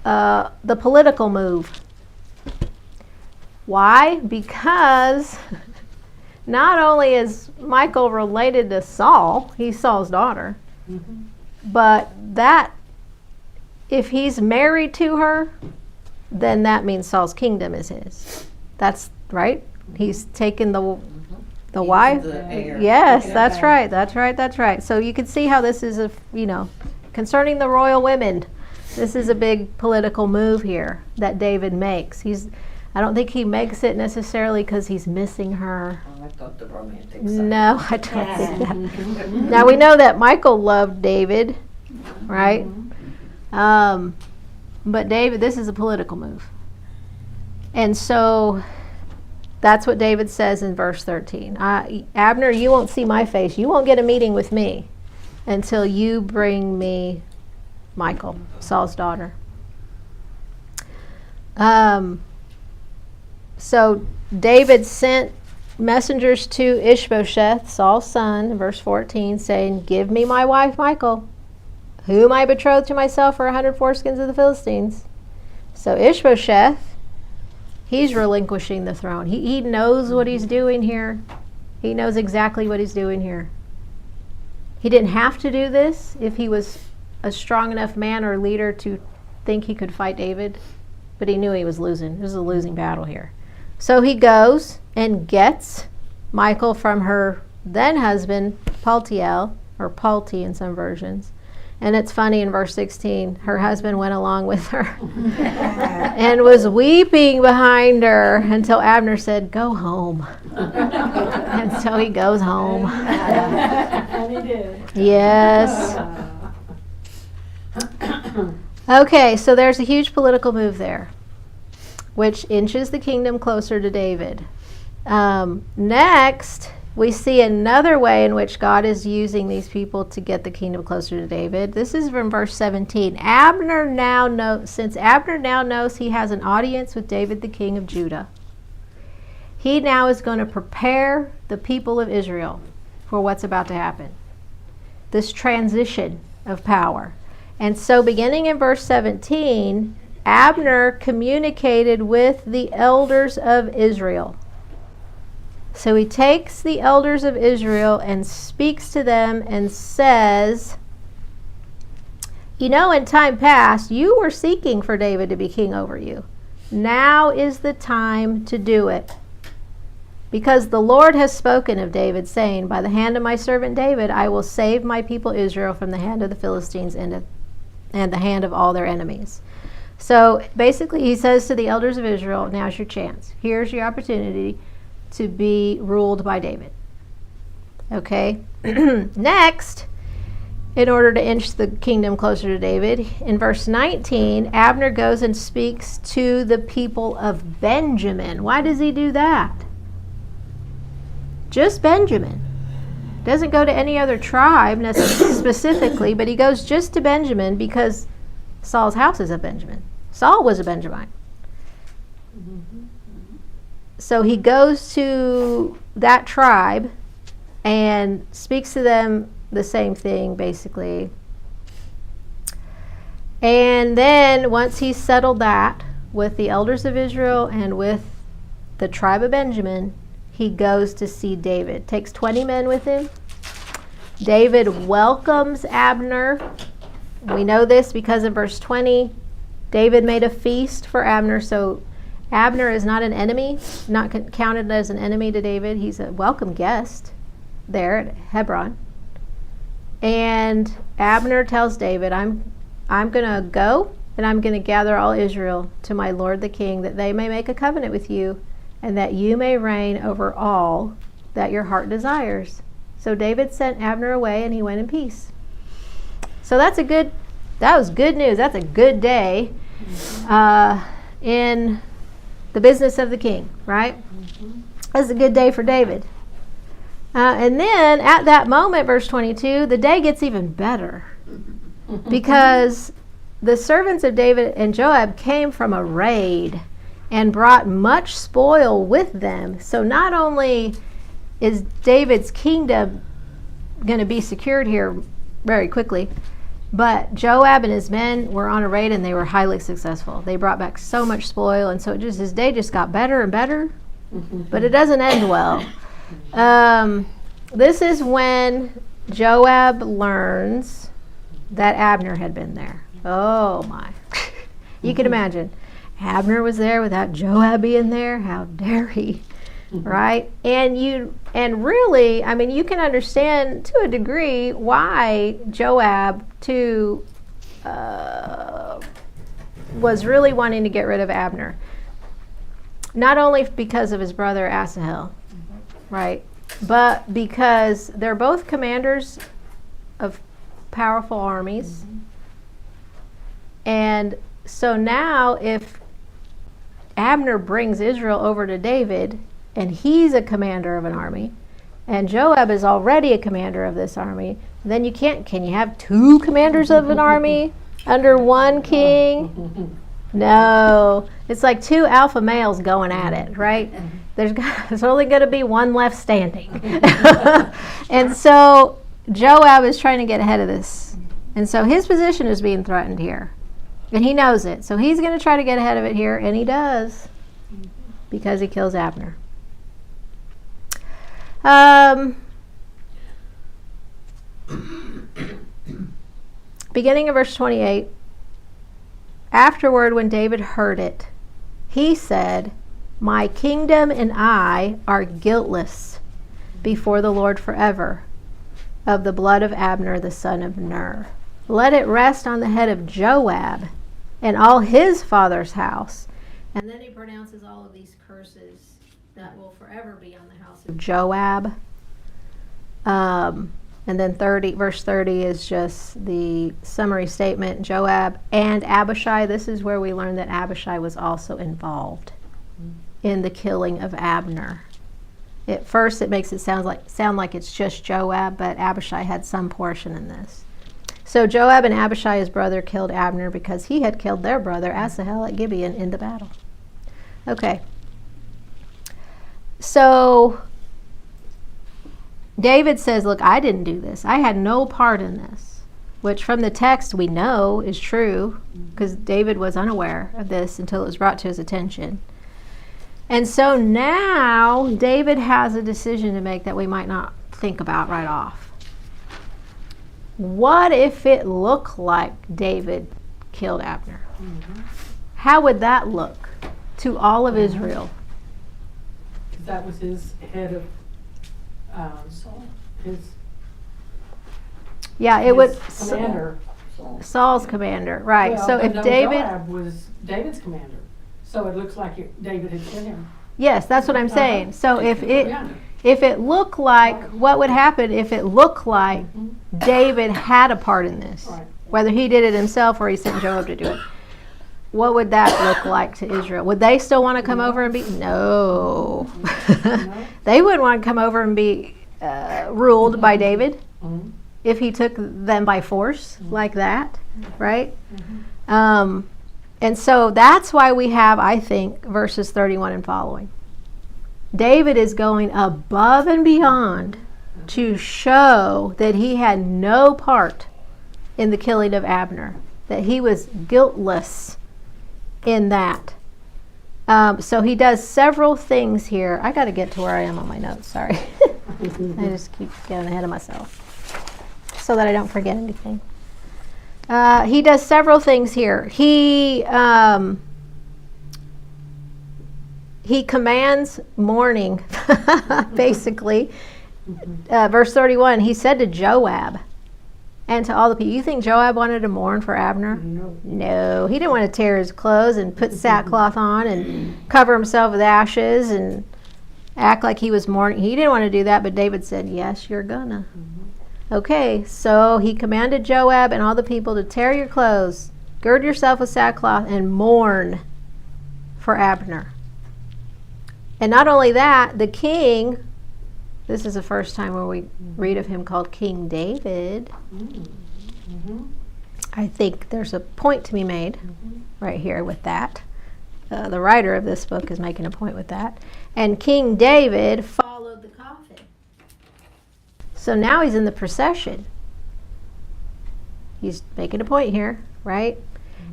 the political move. Why? Because not only is Michal related to Saul, he's Saul's daughter, but that if he's married to her, then that means Saul's kingdom is his. That's right. He's taken the wife. The heir. Yes, that's right. That's right. That's right. So you can see how this is concerning the royal women. This is a big political move here that David makes. I don't think he makes it necessarily because he's missing her. Oh, I thought the romantic side. No, I don't think that. Now we know that Michal loved David, right? But David, this is a political move. And so that's what David says in verse 13. Abner, you won't see my face. You won't get a meeting with me until you bring me Michal, Saul's daughter. So David sent messengers to Ishbosheth, Saul's son, verse 14, saying, give me my wife Michal, whom I betrothed to myself for 100 foreskins of the Philistines. So Ishbosheth, he's relinquishing the throne. He knows what he's doing here. He knows exactly what he's doing here. He didn't have to do this if he was a strong enough man or leader to think he could fight David, but he knew he was losing. It was a losing battle here. So he goes and gets Michal from her then husband, Paltiel, or Palti in some versions. And it's funny in verse 16, her husband went along with her and was weeping behind her until Abner said, go home. And so he goes home. And he did. Yes. Okay, so there's a huge political move there, which inches the kingdom closer to David. Next, we see another way in which God is using these people to get the kingdom closer to David. This is from verse 17. Since Abner now knows he has an audience with David, the king of Judah, he now is going to prepare the people of Israel for what's about to happen. This transition of power. And so beginning in verse 17, Abner communicated with the elders of Israel. So he takes the elders of Israel and speaks to them and says, you know, in time past, you were seeking for David to be king over you. Now is the time to do it. Because the Lord has spoken of David, saying, by the hand of my servant David, I will save my people Israel from the hand of the Philistines and the hand of all their enemies. So basically he says to the elders of Israel, now's your chance. Here's your opportunity to be ruled by David. Okay? Next, in order to inch the kingdom closer to David, in verse 19, Abner goes and speaks to the people of Benjamin. Why does he do that? Just Benjamin. Doesn't go to any other tribe specifically, but he goes just to Benjamin because Saul's house is of Benjamin. Saul was a Benjamite. So he goes to that tribe and speaks to them the same thing, basically. And then once he's settled that with the elders of Israel and with the tribe of Benjamin, he goes to see David. Takes 20 men with him. David welcomes Abner. We know this because in verse 20, David made a feast for Abner. So Abner is not an enemy, not counted as an enemy to David. He's a welcome guest. there at Hebron. And Abner tells David, I'm going to go and I'm going to gather all Israel to my lord the king, that they may make a covenant with you, and that you may reign over all that your heart desires. So David sent Abner away, and he went in peace. So that was good news. That's a good day in the business of the king, right? That's a good day for David. And then at that moment, verse 22, the day gets even better, because the servants of David and Joab came from a raid and brought much spoil with them. So not only is David's kingdom going to be secured here very quickly, but Joab and his men were on a raid and they were highly successful. They brought back so much spoil, and so his day just got better and better, but it doesn't end well. This is when Joab learns that Abner had been there. Oh my. You can imagine. Abner was there without Joab being there. How dare he? Right? And really, I mean, you can understand to a degree why Joab was really wanting to get rid of Abner. Not only because of his brother Asahel, right? But because they're both commanders of powerful armies. And so now if Abner brings Israel over to David, and he's a commander of an army, and Joab is already a commander of this army, then can you have two commanders of an army under one king? No. It's like two alpha males going at it, right? There's only going to be one left standing. And so Joab is trying to get ahead of this. And so his position is being threatened here. And he knows it. So he's going to try to get ahead of it here, and he does, because he kills Abner. Beginning of verse 28, afterward when David heard it, he said, my kingdom and I are guiltless before the Lord forever of the blood of Abner the son of Ner. Let it rest on the head of Joab and all his father's house. And then he pronounces all of these curses that will forever be on the house of Joab. And then verse 30 is just the summary statement. Joab and Abishai. This is where we learn that Abishai was also involved in the killing of Abner. At first it makes it sound like it's just Joab, but Abishai had some portion in this. So Joab and Abishai, his brother, killed Abner because he had killed their brother Asahel at Gibeon in the battle. Okay. So David says, look, I didn't do this. I had no part in this, which from the text we know is true, because David was unaware of this until it was brought to his attention. And so now David has a decision to make that we might not think about right off. What if it looked like David killed Abner? How would that look to all of Israel? That was his head of commander. Saul's commander, right? Well, so if David Joab was David's commander, so it looks like David had killed him. Yes, that's what I'm saying. So if it looked like, what would happen if it looked like David had a part in this, whether he did it himself or he sent Joab to do it? What would that look like to Israel? Would they still want to come over and be? No. They wouldn't want to come over and be ruled by David if he took them by force like that, right? And so that's why we have, I think, verses 31 and following. David is going above and beyond to show that he had no part in the killing of Abner, that he was guiltless in that. So he does several things here. I got to get to where I am on my notes, sorry. I just keep getting ahead of myself so that I don't forget anything. He does several things here. He commands mourning, basically, verse 31, he said to Joab and to all the people, you think Joab wanted to mourn for Abner? No. No, he didn't want to tear his clothes and put sackcloth on and cover himself with ashes and act like he was mourning. He didn't want to do that, but David said, yes, you're gonna. Okay, so he commanded Joab and all the people to tear your clothes, gird yourself with sackcloth, and mourn for Abner. And not only that, the king, this is the first time where we read of him called King David. I think there's a point to be made right here with that. The writer of this book is making a point with that. And King David followed the coffin. So now he's in the procession. He's making a point here, right?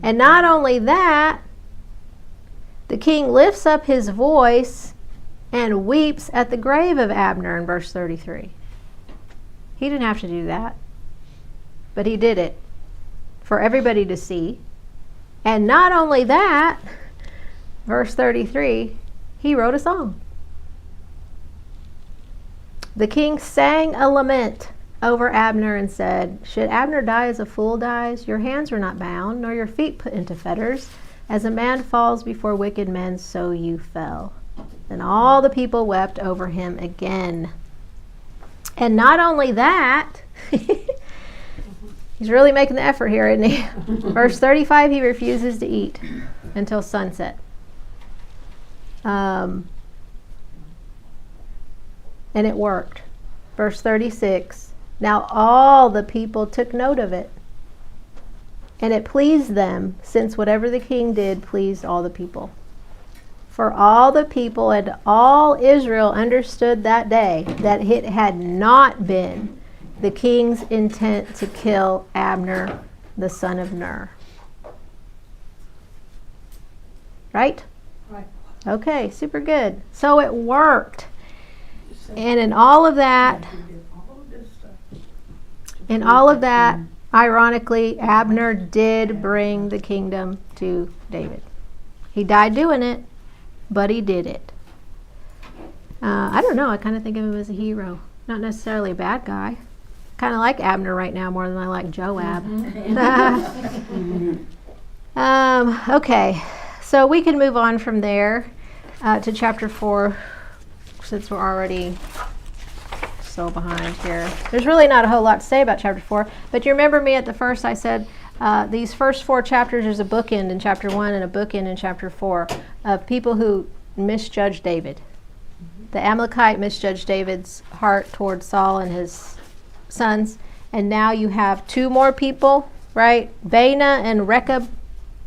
And not only that, the king lifts up his voice and weeps at the grave of Abner in verse 33. He didn't have to do that, but he did it for everybody to see. And not only that, verse 33, he wrote a song. The king sang a lament over Abner and said, should Abner die as a fool dies? Your hands were not bound, nor your feet put into fetters. As a man falls before wicked men, so you fell. And all the people wept over him again. And not only that, he's really making the effort here, isn't he? Verse 35, he refuses to eat until sunset. And it worked. Verse 36, now all the people took note of it. And it pleased them, since whatever the king did pleased all the people. For all the people and all Israel understood that day that it had not been the king's intent to kill Abner, the son of Ner. Right? Right. Okay, super good. So it worked. And in all of that, ironically, Abner did bring the kingdom to David. He died doing it, but he did it. I don't know. I kind of think of him as a hero. Not necessarily a bad guy. Kind of like Abner right now more than I like Joab. Okay, so we can move on from there to chapter 4, since we're already so behind here. There's really not a whole lot to say about chapter 4, but you remember me at the first, I said these first 4 chapters, there's a bookend in chapter 1 and a bookend in chapter 4 of people who misjudged David. The Amalekite misjudged David's heart toward Saul and his sons, and now you have 2 more people, right? Baanah and Rechab,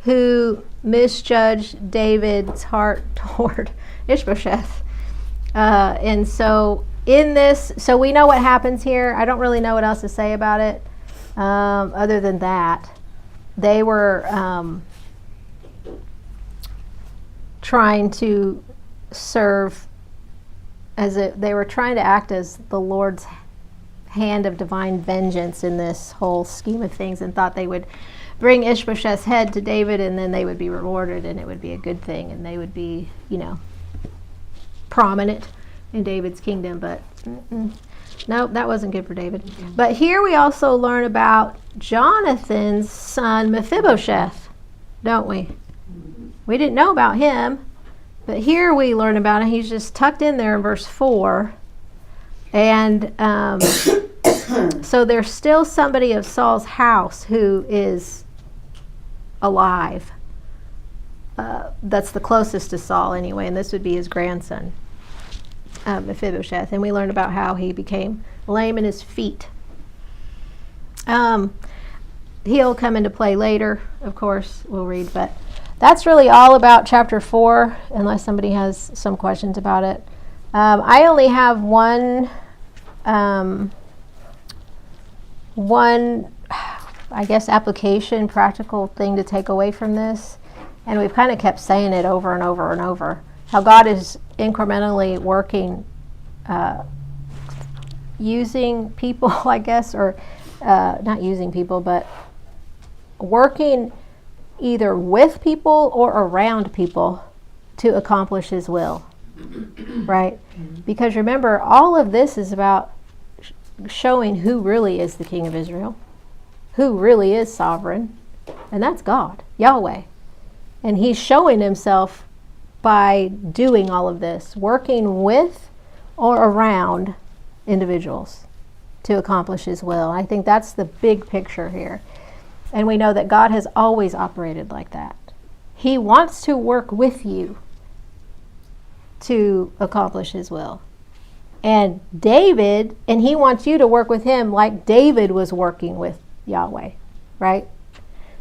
who misjudged David's heart toward Ishbosheth. And so in this, so we know what happens here. I don't really know what else to say about it, other than that. They were trying to serve they were trying to act as the Lord's hand of divine vengeance in this whole scheme of things, and thought they would bring Ishbosheth's head to David and then they would be rewarded and it would be a good thing and they would be, prominent in David's kingdom. But nope, that wasn't good for David. But here we also learn about Jonathan's son Mephibosheth, don't we? We didn't know about him, but here we learn about him. He's just tucked in there in verse 4. And so there's still somebody of Saul's house who is alive. That's the closest to Saul anyway, and this would be his grandson, Mephibosheth. And we learn about how he became lame in his feet. He'll come into play later, of course, we'll read, but that's really all about chapter 4, unless somebody has some questions about it. I only have one, I guess, application, practical thing to take away from this. And we've kind of kept saying it over and over and over. How God is incrementally working, using people, I guess, or not using people, but working either with people or around people to accomplish His will. Right? Because remember, all of this is about showing who really is the King of Israel, who really is sovereign, and that's God, Yahweh. And he's showing himself by doing all of this, working with or around individuals to accomplish his will. I think that's the big picture here. And we know that God has always operated like that. He wants to work with you to accomplish his will. And David, and he wants you to work with him like David was working with Yahweh, right?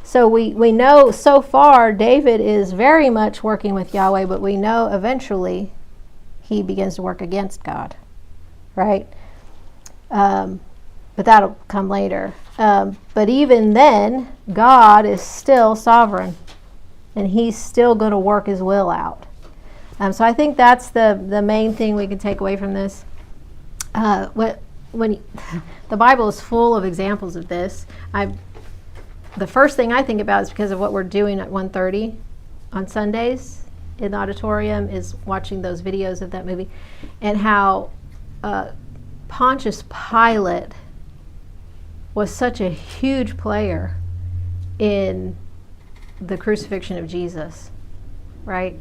So we know so far David is very much working with Yahweh, but we know eventually he begins to work against God, right? But that'll come later. But even then, God is still sovereign, and he's still going to work his will out. So I think that's the main thing we can take away from this. When the Bible is full of examples of this, the first thing I think about is because of what we're doing at 1:30 on Sundays in the auditorium is watching those videos of that movie, and how Pontius Pilate was such a huge player in the crucifixion of Jesus, right?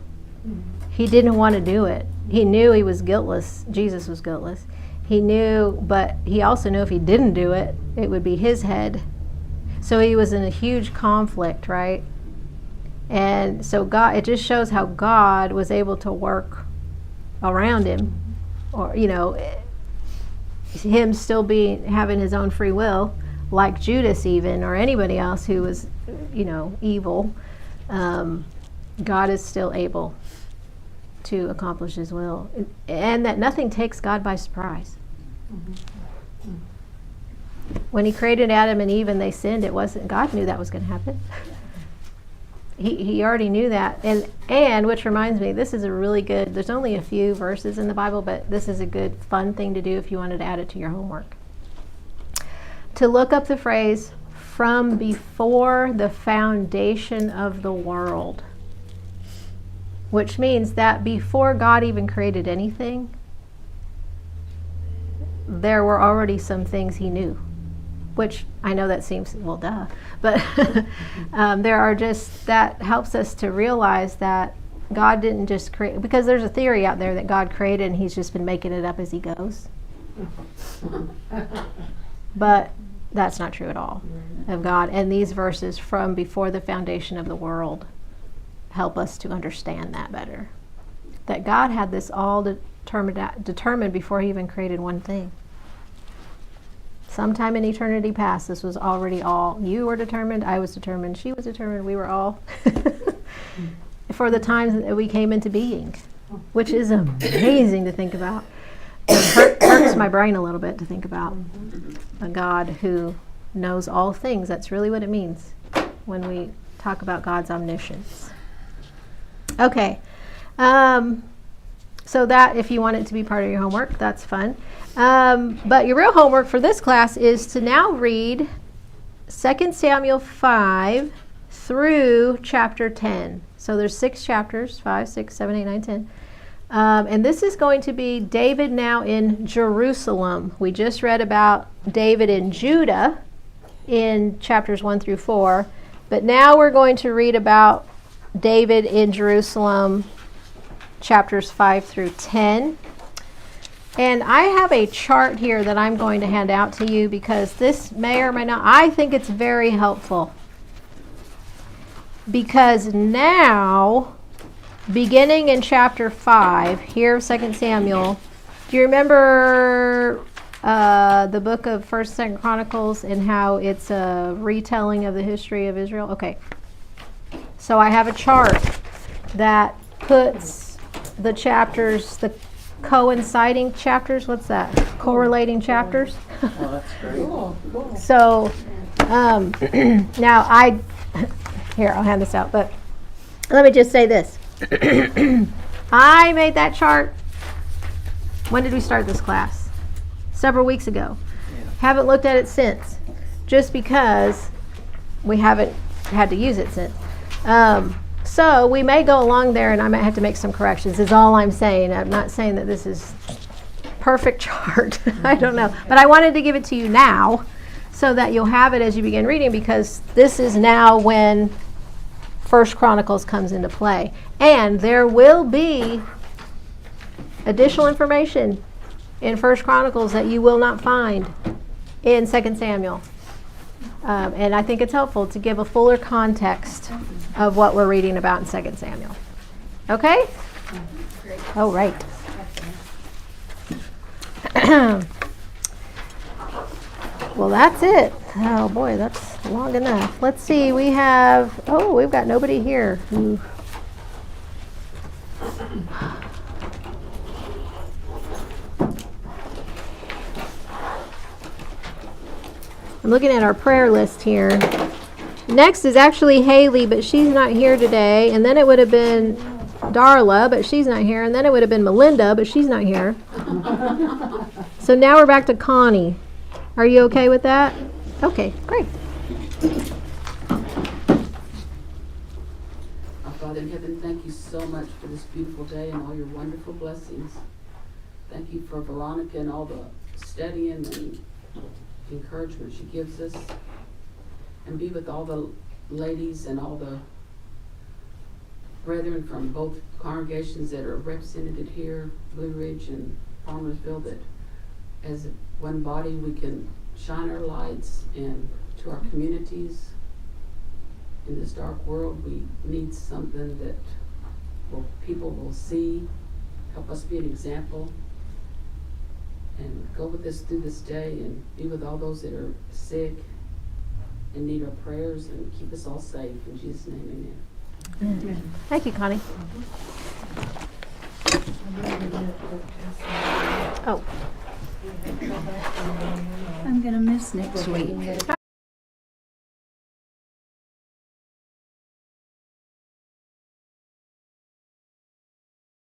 He didn't want to do it. He knew he was guiltless. Jesus was guiltless. He knew, but he also knew if he didn't do it, it would be his head. So he was in a huge conflict, right? And so God, it just shows how God was able to work around him, or, you know, him still having his own free will, like Judas even, or anybody else who was, you know, evil. God is still able to accomplish his will, and that nothing takes God by surprise. When he created Adam and Eve and they sinned, it wasn't, God knew that was going to happen. He already knew that. And which reminds me, this is a really good, there's only a few verses in the Bible, but this is a good fun thing to do if you wanted to add it to your homework. To look up the phrase, from before the foundation of the world. Which means that before God even created anything, there were already some things he knew. Which I know that seems, well, duh. But there are just, that helps us to realize that God didn't just create, because there's a theory out there that God created and he's just been making it up as he goes. But that's not true at all of God. And these verses from before the foundation of the world help us to understand that better. That God had this all determined before he even created one thing. Sometime in eternity past, this was already all. You were determined, I was determined, she was determined, we were all for the times that we came into being, which is amazing to think about. It hurts my brain a little bit to think about a God who knows all things. That's really what it means when we talk about God's omniscience. Okay, so that, if you want it to be part of your homework, that's fun. But your real homework for this class is to now read 2 Samuel 5 through chapter 10. So there's 6 chapters, 5, 6, 7, 8, 9, 10. And this is going to be David now in Jerusalem. We just read about David in Judah in chapters 1 through 4. But now we're going to read about David in Jerusalem, chapters 5 through 10. And I have a chart here that I'm going to hand out to you because this may or may not, I think it's very helpful. Because now, beginning in chapter 5, here of 2 Samuel, do you remember the book of 1st, 2nd Chronicles and how it's a retelling of the history of Israel? Okay. So I have a chart that puts the chapters, the coinciding chapters, what's that? Correlating chapters. Oh, that's great. Cool. So now here, I'll hand this out, but let me just say this. I made that chart. When did we start this class? Several weeks ago. Yeah. Haven't looked at it since, just because we haven't had to use it since. So we may go along there and I might have to make some corrections, is all I'm saying. I'm not saying that this is perfect chart. I don't know. But I wanted to give it to you now so that you'll have it as you begin reading, because this is now when First Chronicles comes into play. And there will be additional information in First Chronicles that you will not find in 2 Samuel. And I think it's helpful to give a fuller context of what we're reading about in 2 Samuel. Okay? Oh, right. Well, that's it. Oh boy, that's long enough. Let's see, we've got nobody here. I'm looking at our prayer list here. Next is actually Haley, but she's not here today. And then it would have been Darla, but she's not here. And then it would have been Melinda, but she's not here. So now we're back to Connie. Are you okay with that? Okay, great. Our Father in heaven, thank you so much for this beautiful day and all your wonderful blessings. Thank you for Veronica and all the studying and encouragement she gives us. And be with all the ladies and all the brethren from both congregations that are represented here, Blue Ridge and Farmersville, that as one body we can shine our lights and to our communities. In this dark world, we need something that people will see, help us be an example, and go with us through this day and be with all those that are sick and need our prayers, and keep us all safe. In Jesus' name, amen. Thank you, Connie. Oh. I'm gonna miss next week.